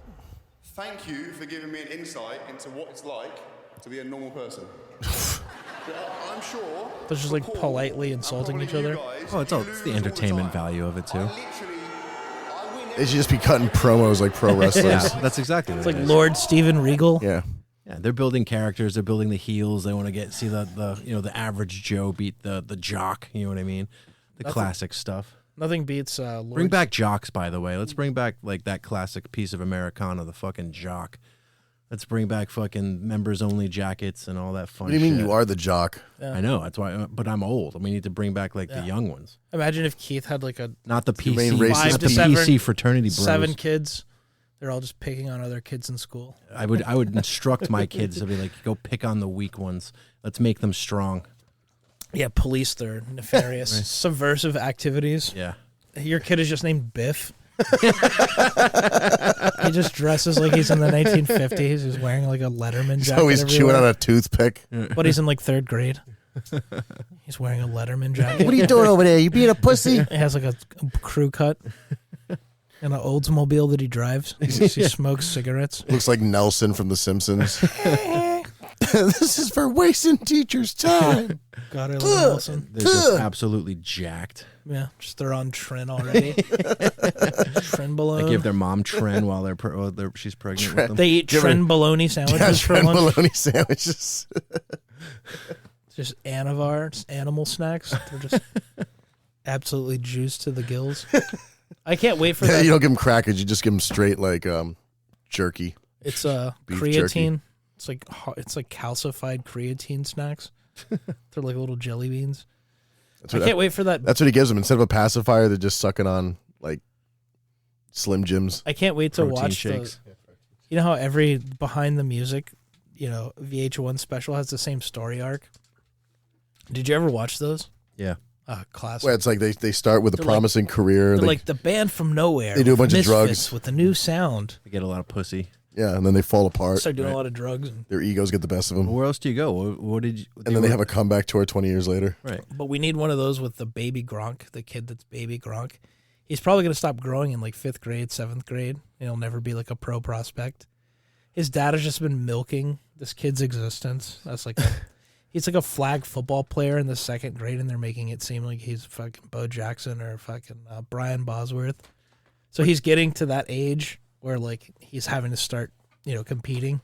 Thank you for giving me an insight into what it's like to be a normal person. I'm sure. They're just like Paul, politely and insulting probably each you other. guys, Oh, it's you the lose all the entertainment time. value of it too. I win They should just be cutting promos like pro wrestlers. Yeah, that's exactly what It's like it is. Lord Steven Regal. Yeah. Yeah, they're building characters. They're building the heels. They want to see the the average Joe beat the jock. You know what I mean? The classic stuff. Nothing beats Lord. Bring back jocks, by the way. Let's bring back like that classic piece of Americana, the fucking jock. Let's bring back fucking members only jackets and all that fun. What do you mean shit. you are the jock? I know that's why, but I'm old. We need to bring back like the young ones, Imagine if Keith had like a not the main PC, racist not the Five to PC fraternity bros. 7 kids. They're all just picking on other kids in school. I would instruct my kids to be like, go pick on the weak ones. Let's make them strong. Yeah, police their nefarious, subversive activities. Yeah. Your kid is just named Biff. He just dresses like he's in the 1950s. He's wearing like a Letterman jacket. So he's chewing everywhere. on a toothpick. But he's in like 3rd grade. He's wearing a Letterman jacket. What are you doing over there? You being a pussy? He has like a crew cut and an Oldsmobile that he drives. He smokes cigarettes. Looks like Nelson from The Simpsons. This is for wasting teachers' time. God, I love Nelson. They're just absolutely jacked. Yeah, just they're on Trin already. Trenbolone. They give their mom Tren while she's pregnant with them. They eat Give her- Tren bologna sandwiches for lunch. bologna sandwiches. Just Anavar, just animal snacks. They're just absolutely juiced to the gills. I can't wait for that. You don't give them crackers. You just give them straight like jerky. It's Beef creatine. jerky. It's like calcified creatine snacks. They're like little jelly beans. That's I what, can't wait for that. that's what he gives them. Instead of a pacifier, they're just sucking on like Slim Jims. I can't wait to Protein watch shakes. You know how every behind the music, VH1 special has the same story arc. Did you ever watch those? Yeah. Classic. Where it's like they start with a They're like- promising career. They're like the band from nowhere. They do a bunch of Misfits drugs. with a new sound. They get a lot of pussy. Yeah, and then they fall apart. Start doing a lot of drugs. Their egos get the best of them. Where else do you go? What did you? And then they have a comeback tour 20 years later. right. But we need one of those with the baby Gronk, the kid that's baby Gronk. He's probably going to stop growing in like 5th grade, 7th grade. He'll never be like a pro prospect. His dad has just been milking this kid's existence. That's like he's like a flag football player in the 2nd grade, and they're making it seem like he's fucking Bo Jackson or fucking Brian Bosworth. So he's getting to that age where like he's having to start, competing.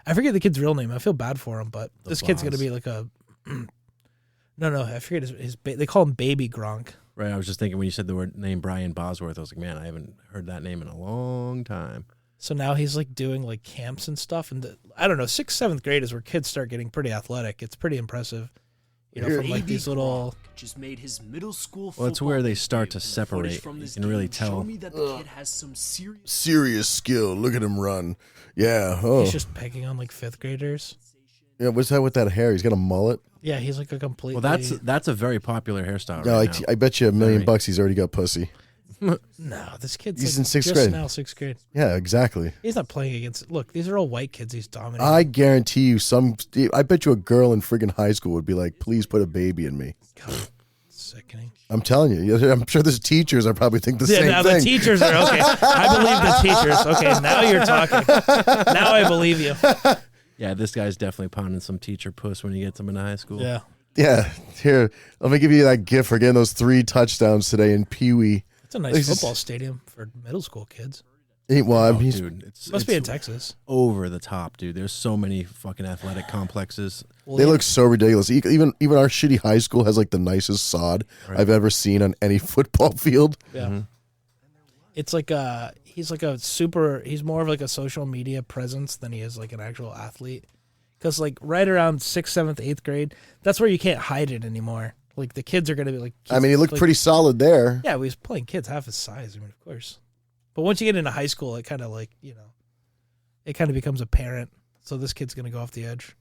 I forget the kid's real name. I feel bad for him, but this kid's going to be like a no, I forget his they call him Baby Gronk. Right. I was just thinking when you said the word name Brian Bosworth, I was like, man, I haven't heard that name in a long time. So now he's like doing like camps and stuff, and I don't know, 6th, 7th grade is where kids start getting pretty athletic. It's pretty impressive, from like these little. Just made his middle school. Well, it's where they start to separate. You can really tell. Show me that the kid has some Serious skill. Look at him run. Yeah. Oh. He's just pecking on like 5th graders. Yeah. What's that with that hair? He's got a mullet. Yeah, he's like a complete. Well, that's a very popular hairstyle. Yeah, Right like, now. I bet you $1 million Very. bucks he's already got pussy. No, this kid's He's like in 6th just grade. now 6th grade. Yeah, exactly. He's not playing against. Look, these are all white kids. He's dominating. I guarantee you, I bet you a girl in friggin' high school would be like, "Please put a baby in me." God, sickening. I'm telling you. I'm sure there's teachers. I probably think the same now thing. the teachers are okay. I believe the teachers. Okay, now you're talking. Now I believe you. Yeah, this guy's definitely pounding some teacher puss when he gets him into high school. Yeah, Yeah. Here, let me give you that gift for getting those 3 touchdowns today in Pee Wee. it's a nice football stadium for middle school kids. Well, Oh, he's dude, it's Must be in Texas. over the top, dude. There's so many fucking athletic complexes. Well, They look so ridiculous. Even our shitty high school has like the nicest sod I've ever seen on any football field. Yeah. It's like he's like he's more of like a social media presence than he is like an actual athlete. Because like right around 6th, 7th, 8th grade, that's where you can't hide it anymore. Like the kids are gonna be like. I mean, he looked like, pretty solid there. Yeah, we was playing kids half his size. I mean, of course. But once you get into high school, it kind of like it kind of becomes apparent. So this kid's gonna go off the edge.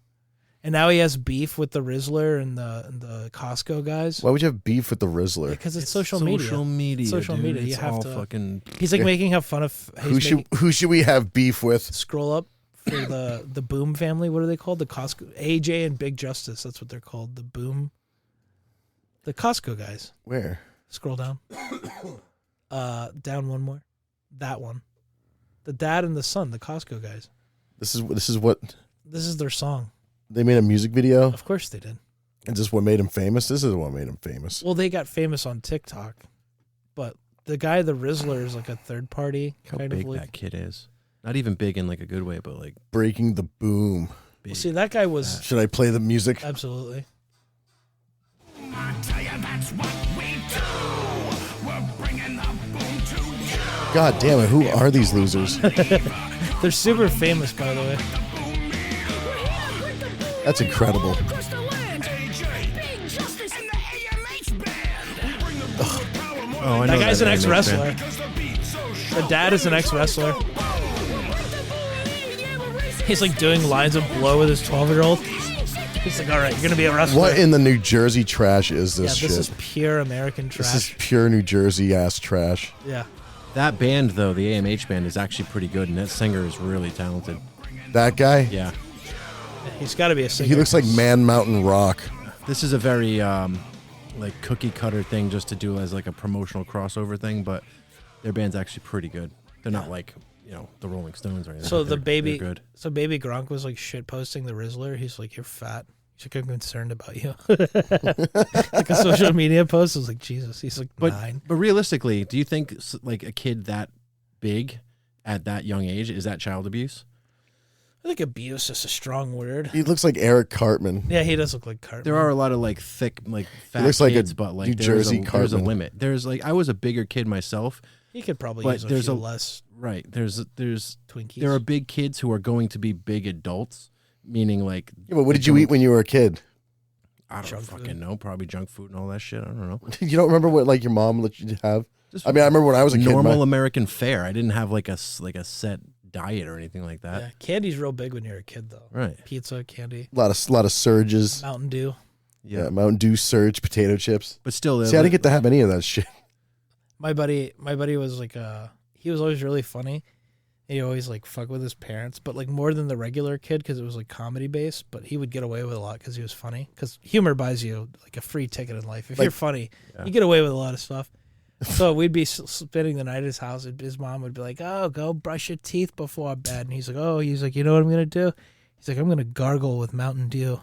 And now he has beef with the Rizzler and the Costco guys. Why would you have beef with the Rizzler? Because it's social media. Social media. Social dude. media, you It's have all to- fucking. He's like making fun of. Who should we have beef with? Scroll up for the Boom family. What are they called? The Costco, AJ and Big Justice. That's what they're called. The Costco guys. Where? Scroll down. Down one more. That one. The dad and the son. The Costco guys. This is what This is their song. they made a music video. Of course they did. And this is what made him famous. This is what made him famous. Well, they got famous on TikTok, but the guy, the Rizzler, is like a third party How kind big of like. that kid is. Not even big in like a good way, but like Breaking the boom. big. Well, see, that guy was Should I play the music? absolutely. God damn it! Who are these losers? They're super famous, by the way. That's incredible. Oh, I know That guy's an AMH ex-wrestler. band. The dad is an ex-wrestler. He's like doing lines of blow with his 12-year-old. He's like, all right, you're going to be a wrestler. What in the New Jersey trash is yeah, this this shit? is pure American trash. This is pure New Jersey ass trash. yeah. That band though, the AMH band, is actually pretty good, and that singer is really talented. That guy? Yeah, He's got to be a singer. He looks like Man Mountain Rock. this is a very like cookie cutter thing just to do as like a promotional crossover thing, but their band's actually pretty good. They're not like the Rolling Stones or anything. So but the they're baby, good. so baby Gronk was like shit posting the Rizzler. He's like, you're fat. He's like, I'm concerned about you. Like a social media post. I was like, Jesus. He's like But 9. but realistically, do you think like a kid that big at that young age is that child abuse? I think abuse is a strong word. He looks like Eric Cartman. Yeah, he does look like Cartman. There are a lot of like thick, like fat looks like a kids, but like New there's Jersey there's a Cartman. limit. There's like I was a bigger kid myself, He could probably but use a there's few a less right. There's Twinkies. there are big kids who are going to be big adults, meaning like Yeah, but what did you eat when you were a kid? I don't Junk fucking food. know, probably junk food and all that shit. I don't know. You don't remember what like your mom let you have? Just I mean, I remember when I was a kid. normal my- American fare. I didn't have like a set diet or anything like that. Yeah, candy's real big when you're a kid, though. Right. Pizza, candy, a lot of surges. Mountain Dew. Yeah, Mountain Dew surge, potato chips. But still, See, I didn't get to have any of that shit. My buddy was like he was always really funny, He always like fuck with his parents, but like more than the regular kid because it was like comedy based. But he would get away with a lot because he was funny. Because humor buys you like a free ticket in life. If you're funny, you get away with a lot of stuff. So we'd be spending the night at his house. And his mom would be like, "Oh, go brush your teeth before bed." And he's like, you know what I'm gonna do? He's like, I'm gonna gargle with Mountain Dew.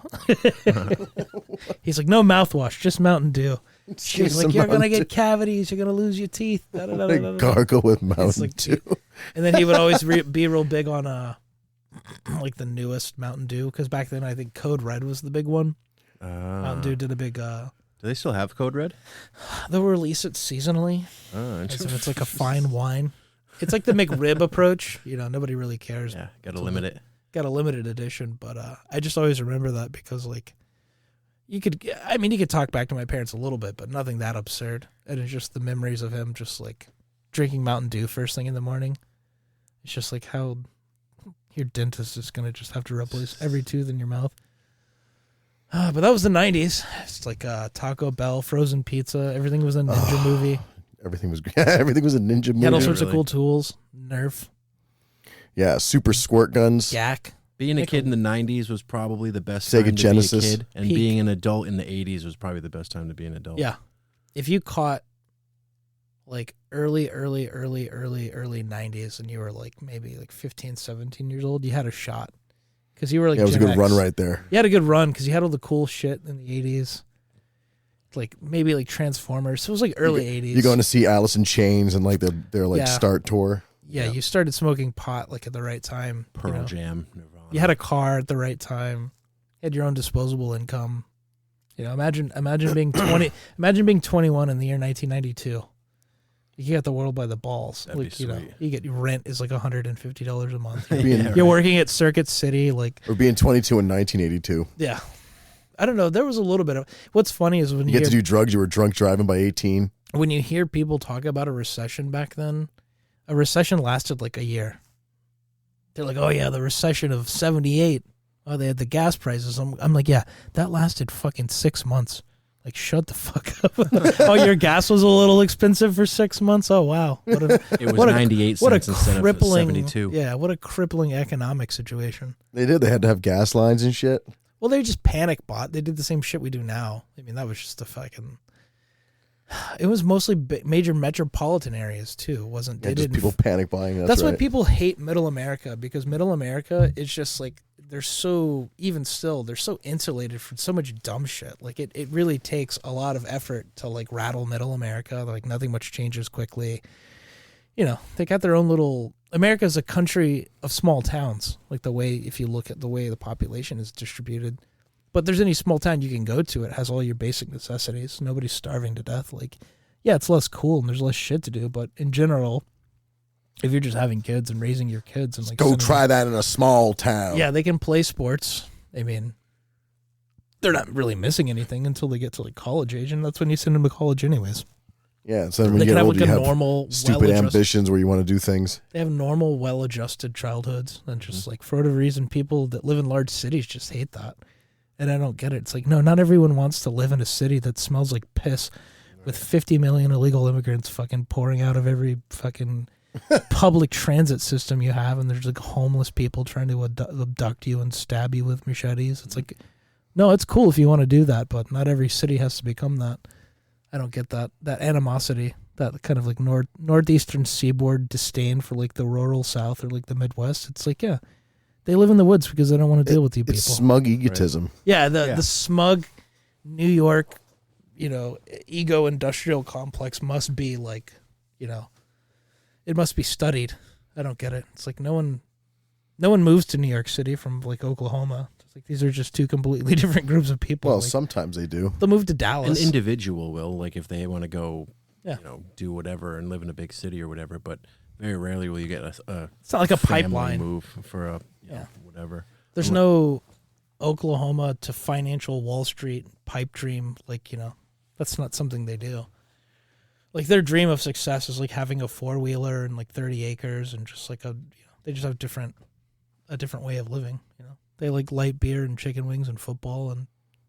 He's like, no mouthwash, just Mountain Dew. She's like, you're gonna get cavities. You're gonna lose your teeth. Gargle with Mountain like, Dew. And then he would always be real big on like the newest Mountain Dew because back then I think Code Red was the big one. Mountain Dew did a big. Do they still have Code Red? They'll release it seasonally. Oh, As if it's like a fine wine. It's like the McRib approach. You know, nobody really cares. Yeah, gotta limit it. Got a limited edition, but I just always remember that because like you could talk back to my parents a little bit, but nothing that absurd. And it's just the memories of him just like drinking Mountain Dew first thing in the morning. It's just like how your dentist is going to just have to replace every tooth in your mouth. But that was the 90s. It's like Taco Bell, frozen pizza. Everything was a ninja movie. Everything was a ninja movie. You had all sorts of cool tools. Nerf. Yeah, super squirt guns. Yak. Being a kid in the 90s was probably the best Sega time to Genesis. be a kid. And Peak. being an adult in the 80s was probably the best time to be an adult. Yeah. If you caught like early 90s and you were like maybe like 15, 17 years old, you had a shot. Because you were like Yeah, it was a Gen good X. run right there. You had a good run because you had all the cool shit in the 80s. Like maybe like Transformers. So it was like early 80s. You're going to see Alice in Chains and like their like Yeah. start tour. Yeah, you started smoking pot like at the right time. Pearl Jam, Nirvana. You had a car at the right time. You had your own disposable income. You know, imagine being 20. Imagine being 21 in the year 1992. You got the world by the balls. That'd be Like, you know, sweet. you get your rent is like $150 a month. Being- You're working at Circuit City, like Or being 22 in 1982. yeah. I don't know. There was a little bit of. What's funny is when You you get hear, to do drugs. You were drunk driving by 18. when you hear people talk about a recession back then. A recession lasted like a year. They're like, oh yeah, the recession of '78. Oh, they had the gas prices. I'm like, yeah, that lasted fucking 6 months. Like, shut the fuck up. Oh, your gas was a little expensive for 6 months. Oh wow, It was 98 cents instead of 72. Yeah, what a crippling economic situation. They did. They had to have gas lines and shit. Well, they just panic bought. They did the same shit we do now. I mean, that was just a fucking. It was mostly major metropolitan areas too. It wasn't. Yeah, They just didn't. people panic buying. That's right. why people hate Middle America because Middle America is just like they're so even still they're so insulated from so much dumb shit. Like it really takes a lot of effort to like rattle Middle America. Like nothing much changes quickly. You know, they got their own little. America is a country of small towns. Like the way if you look at the way the population is distributed. But there's any small town you can go to, it has all your basic necessities. Nobody's starving to death. Like, yeah, it's less cool and there's less shit to do. But in general, if you're just having kids and raising your kids and like Go sending try that in a small town. yeah, they can play sports. I mean, they're not really missing anything until they get to like college age, and that's when you send them to college anyways. Yeah. So when They you can get have older, like you a have normal, stupid well-adjusted- ambitions where you want to do things. They have normal, well-adjusted childhoods, and just like for whatever reason, people that live in large cities just hate that. And I don't get it. It's like, no, not everyone wants to live in a city that smells like piss with 50 million illegal immigrants fucking pouring out of every fucking public transit system you have. And there's like homeless people trying to abduct you and stab you with machetes. It's like, no, it's cool if you want to do that, but not every city has to become that. I don't get that animosity, that kind of like northeastern seaboard disdain for like the rural South or like the Midwest. It's like, yeah. They live in the woods because they don't want to deal with you people. It's smug egotism. Yeah, the smug New York, you know, ego industrial complex must be like, you know, it must be studied. I don't get it. It's like no one moves to New York City from like Oklahoma. It's like these are just two completely different groups of people. Well, like, sometimes they do. they'll move to An Dallas. individual will, like if they want to go, Yeah. you know, do whatever and live in a big city or whatever, but very rarely will you get a It's not like a family pipeline. move for a you know, Yeah. whatever. There's no Oklahoma to financial Wall Street pipe dream. Like, you know, that's not something they do. Like their dream of success is like having a 4-wheeler and like 30 acres and just like they just have a different way of living. You know, they like light beer and chicken wings and football and,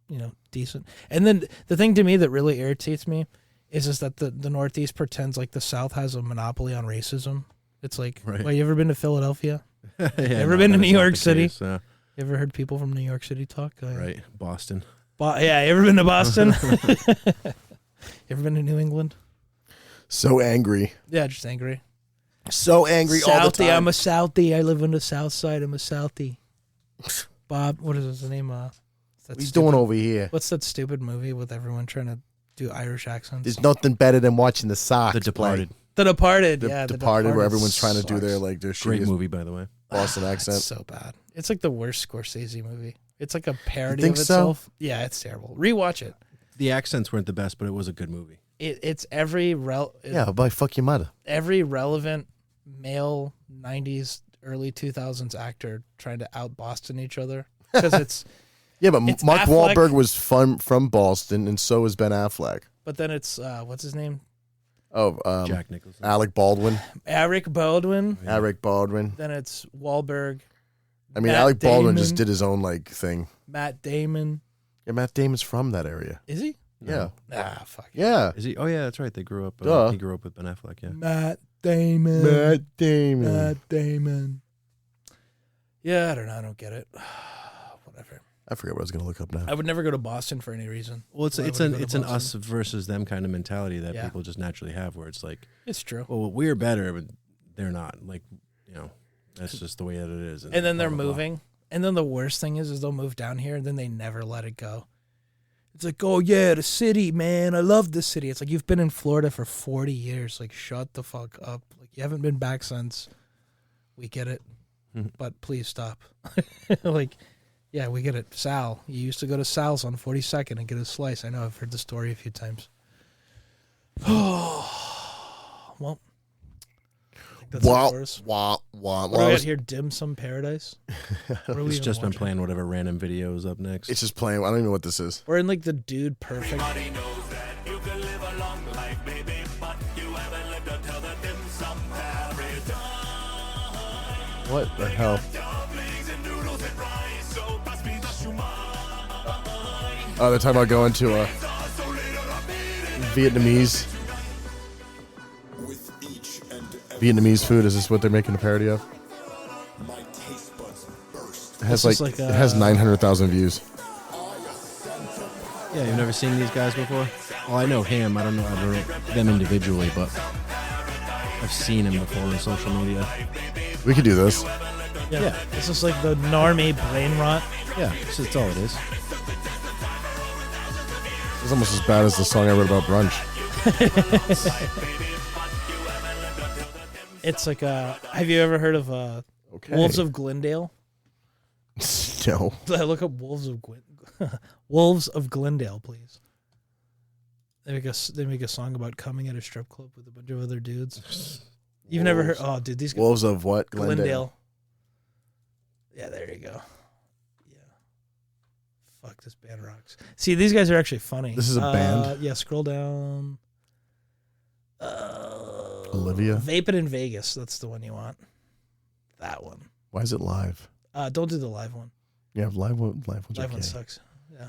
you know, decent. And then the thing to me that really irritates me is that the Northeast pretends like the South has a monopoly on racism. It's like, Right. well, you ever been to Philadelphia? Yeah, Ever no, been to that New is not York the City? case, You ever heard people from New York City talk? right, Boston. Yeah, you ever been to Boston? You ever been to New England? So angry. Yeah, just angry. So angry all the Southie, time. I'm a Southie. I live on the South Side. I'm a Southie. Bob, what is his name? What he's doing over here? What's that stupid movie with everyone trying to do Irish accents? There's nothing better than watching the Sox The Departed. The Departed. play. Yeah, The Departed, where everyone's sucks. trying to do their their Great shittiest movie, by the way. Boston accent. It's so bad. It's like the worst Scorsese movie. It's like a parody think of so? itself. Yeah, it's terrible. Rewatch it. The accents weren't the best, but it was a good movie. It's every Yeah, but fuck your mother. every relevant male 90s early 2000s actor trying to out Boston each other because it's Yeah, but It's Mark Affleck. Wahlberg was from Boston, and so is Ben Affleck. but then it's what's his name? Oh, Jack Nicholson. Alec Baldwin. Eric Baldwin. Alec Baldwin. Then it's Wahlberg, I mean, Matt Alec Baldwin just Damon. did his own thing. Matt Damon. Yeah, Matt Damon's from that area. Is he? Yeah. Ah, fuck. Yeah. Is he? Oh yeah, that's right. They grew up. Duh. He grew up with Ben Affleck. Yeah. Matt Damon. Matt Damon. Matt Damon. Yeah, I don't know. I don't get it. Whatever. I forget what I was going to look up now. I would never go to Boston for any reason. Well, it's Why it's would I an go to it's an Boston? us versus them kind of mentality that Yeah. people just naturally have, where it's like, It's true. well, we're better, but they're not. Like, that's just the way that it is. And then they're blah, blah, blah. moving. And then the worst thing is they'll move down here and then they never let it go. It's like, oh yeah, the city, man. I love the city. It's like you've been in Florida for 40 years. Like, shut the fuck up. Like, you haven't been back since. We get it, but please stop. Like, yeah, we get it. Sal, you used to go to Sal's on 42nd and get a slice. I know. I've heard the story a few times. Well, I think that's it Wow, for us. wow, wow. What do we got here? Dim Sum Paradise. What are we It's even just been watching? playing whatever random videos up next. It's just playing. I don't even know what this is. We're in like the Dude Perfect. What the hell? Oh, they're talking about going to a Vietnamese food. Is this what they're making a parody of? It has This is like, like it has 900,000 views. Yeah, you've never seen these guys before? Well, I know him. I don't know them individually, but I've seen him before on social media. We could do this. Yeah. This is like the normie brain rot. Yeah, that's all it is. It's almost as bad as the song I wrote about brunch. It's like have you ever heard of Okay. Wolves of Glendale? No. Look up Wolves of Glendale, please. They make a song about coming at a strip club with a bunch of other dudes. You've never heard? Oh, dude, these guys. Wolves of what? Glendale. Yeah, there you go. Yeah. Fuck, this band rocks. See, these guys are actually funny. This is a band? Yeah, scroll down. Olivia? Vaping in Vegas. That's the one you want. That one. Why is it live? Don't do the live one. Yeah, live one's Live okay. one sucks. Yeah.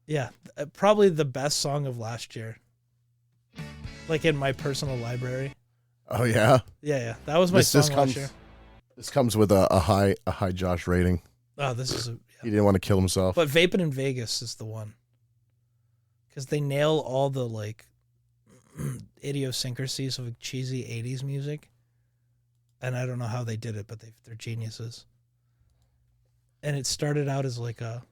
Yeah, probably the best song of last year. Like in my personal library. Oh yeah. Yeah. That was my song last year. This comes with a high Josh rating. Oh, this is He didn't want to kill himself. But Vaping in Vegas is the one. Because they nail all the like idiosyncrasies of cheesy 80s music. And I don't know how they did it, but they're geniuses. And it started out as like a...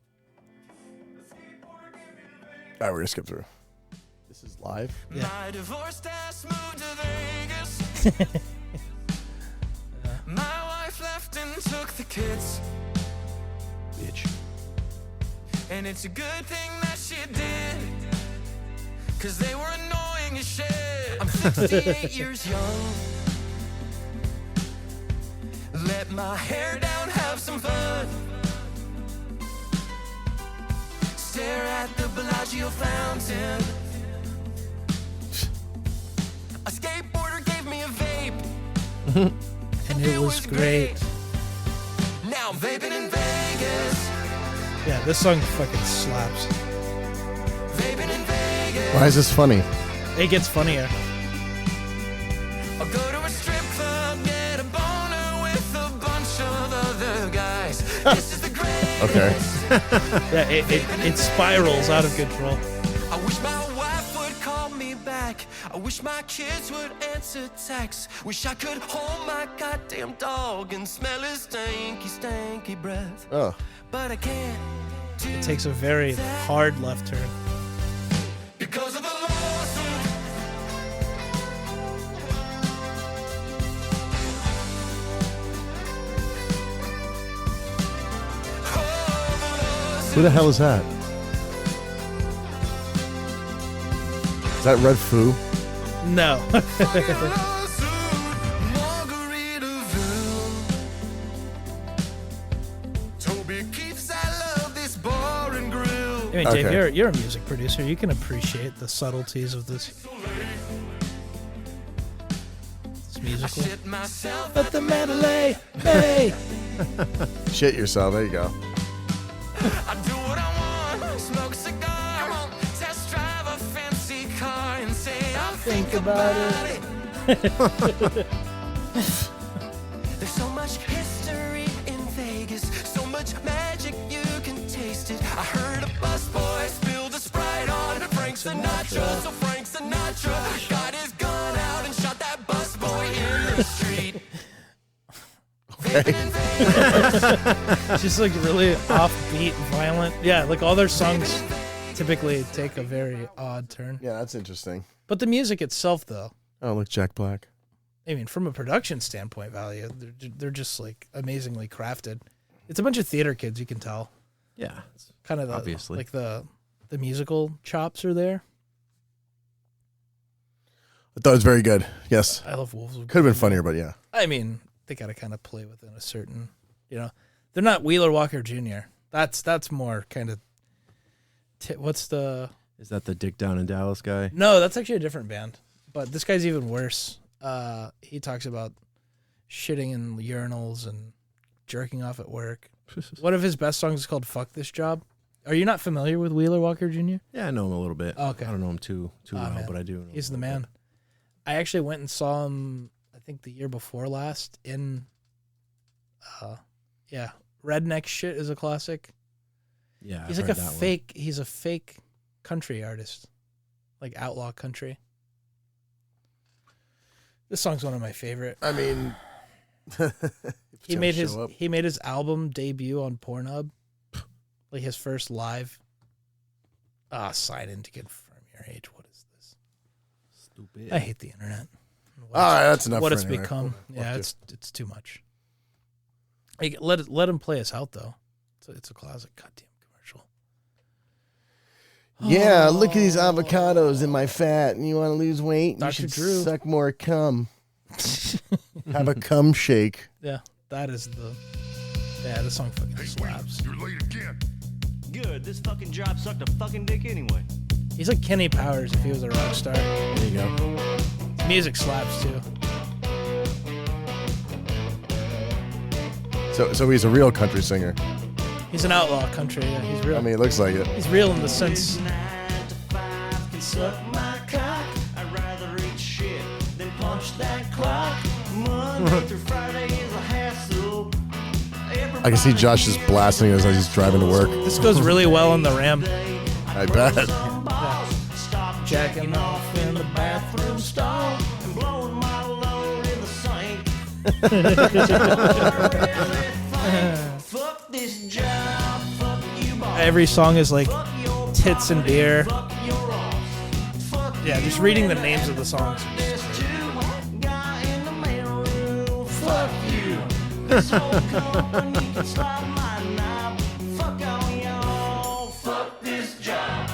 All right, we're going to skip through. This is live? Yeah. My divorced ass moved to Vegas. My wife left and took the kids. Bitch. And it's a good thing that she did. Cause they were annoying as shit. I'm 58 years young. Let my hair down, have some fun. Stare at the Bellagio fountain. A skateboarder gave me a vape. And it was great. Now I'm vaping in Vegas. Yeah, this song fucking slaps. Vaping in Vegas. Why is this funny? It gets funnier. This is the greatest. Okay. Yeah, it spirals out of control. I wish my wife would call me back. I wish my kids would answer texts. Wish I could hold my goddamn dog and smell his stanky, stanky breath. Oh. But I can't. It takes a very hard left turn. Because of the lawsuit. Who the hell is that? Is that Red Foo? No. Toby keeps, I love this bar and grill. I mean, Dave, Okay. you're a music producer. You can appreciate the subtleties of this musical. Shit myself But the Mandalay Bay. Shit yourself. There you go. I do what I want, smoke a cigar, test drive a fancy car, and say I'll think about it. There's so much history in Vegas, so much magic you can taste it. I heard a busboy spilled a Sprite on Frank Sinatra, so Frank Sinatra got his gun out and shot that busboy in the street. Just like really offbeat, violent. Yeah, like all their songs typically take a very odd turn. Yeah, that's interesting. But the music itself, though, Oh, look, Jack Black. I mean, from a production standpoint value, they're just like amazingly crafted. It's a bunch of theater kids, you can tell. Yeah. Kind of the, Obviously. like the musical chops are there. I thought it was very good. Yes. I love Wolves. Could have been funnier, but yeah. I mean, they got to kind of play within a certain, they're not Wheeler Walker Jr. That's more kind of, what's the... Is that the Dick Down in Dallas guy? No, that's actually a different band. But this guy's even worse. He talks about shitting in urinals and jerking off at work. One of his best songs is called Fuck This Job. Are you not familiar with Wheeler Walker Jr.? Yeah, I know him a little bit. Okay. I don't know him too well, man. but I do know He's him the a little man. I actually went and saw him, I think the year before last in, Redneck Shit is a classic. bit. Yeah, He's I've like heard that one. he's a fake country artist, like outlaw country. This song's one of my favorite. I mean, He made his album debut on Pornhub, like his first live. Sign in to confirm your age. What is this? Stupid. I hate the internet. All right, that's enough. What for it's anyway. become. Fuck Yeah, you. it's too much. Like, let him play us out though. It's a classic goddamn commercial. Yeah, look at these avocados in my fat, and you want to lose weight? Dr. You should Drew. suck more cum. Have a cum shake. Yeah, that is the. Yeah, this song fucking slaps. You're late again. Good, this fucking job sucked a fucking dick anyway. He's like Kenny Powers if he was a rock star. There you go. His music slaps too. So he's a real country singer. He's an outlaw country. Yeah, he's real. I mean, it looks like it. He's real in the sense. 9 to 5 can suck my cock. I'd rather eat shit than punch that clock. Monday through Friday is a hassle. I can see Josh just blasting us as he's driving to work. This goes really well on the Ram. I bet. Stop Jacking off in the bathroom stall. and blowing my load in the sink. Fuck this job. Fuck you, boss. Every song is like Fuck your tits and body, beer. Fuck your ass. Fuck Yeah, just reading the names of the songs. this too. Guy in the mailroom. Fuck you. This whole company can slide my knob. Fuck all y'all. Fuck this job.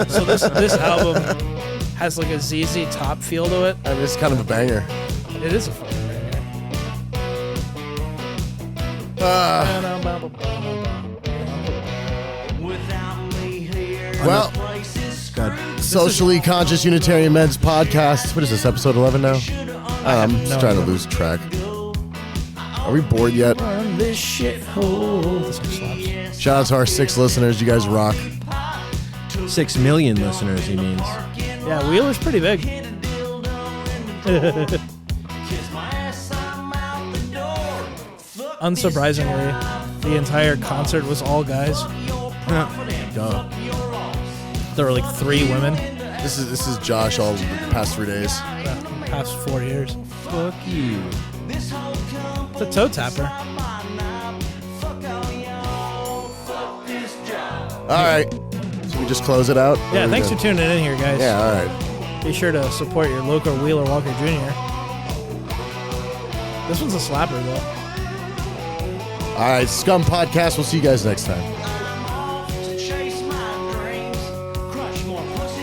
So this album has like a ZZ Top feel to it. I mean, it's kind of a banger. It is a fucking banger. Without me here, Well, the place is God. screwed. Socially Conscious Unitarian Men's Podcast. What is this, episode 11 now? I'm just no trying to idea. lose track. Are we bored yet? On this shithole. This song slaps. Shout out to our 6 listeners. You guys rock. 6 million listeners, he means. Yeah, Wheeler's pretty big. Kiss my ass, I'm out the door. Fuck unsurprisingly, the entire concert was all guys. Duh. There were like 3 women This is Josh all the past 3 days. the past 4 years. Fuck you. It's a toe tapper. All right. So we just close it out? Yeah, thanks for tuning in here, guys. Yeah, all right. Be sure to support your local Wheeler Walker Jr. This one's a slapper, though. All right, Scum Podcast. We'll see you guys next time. To chase my dreams, crush more pussy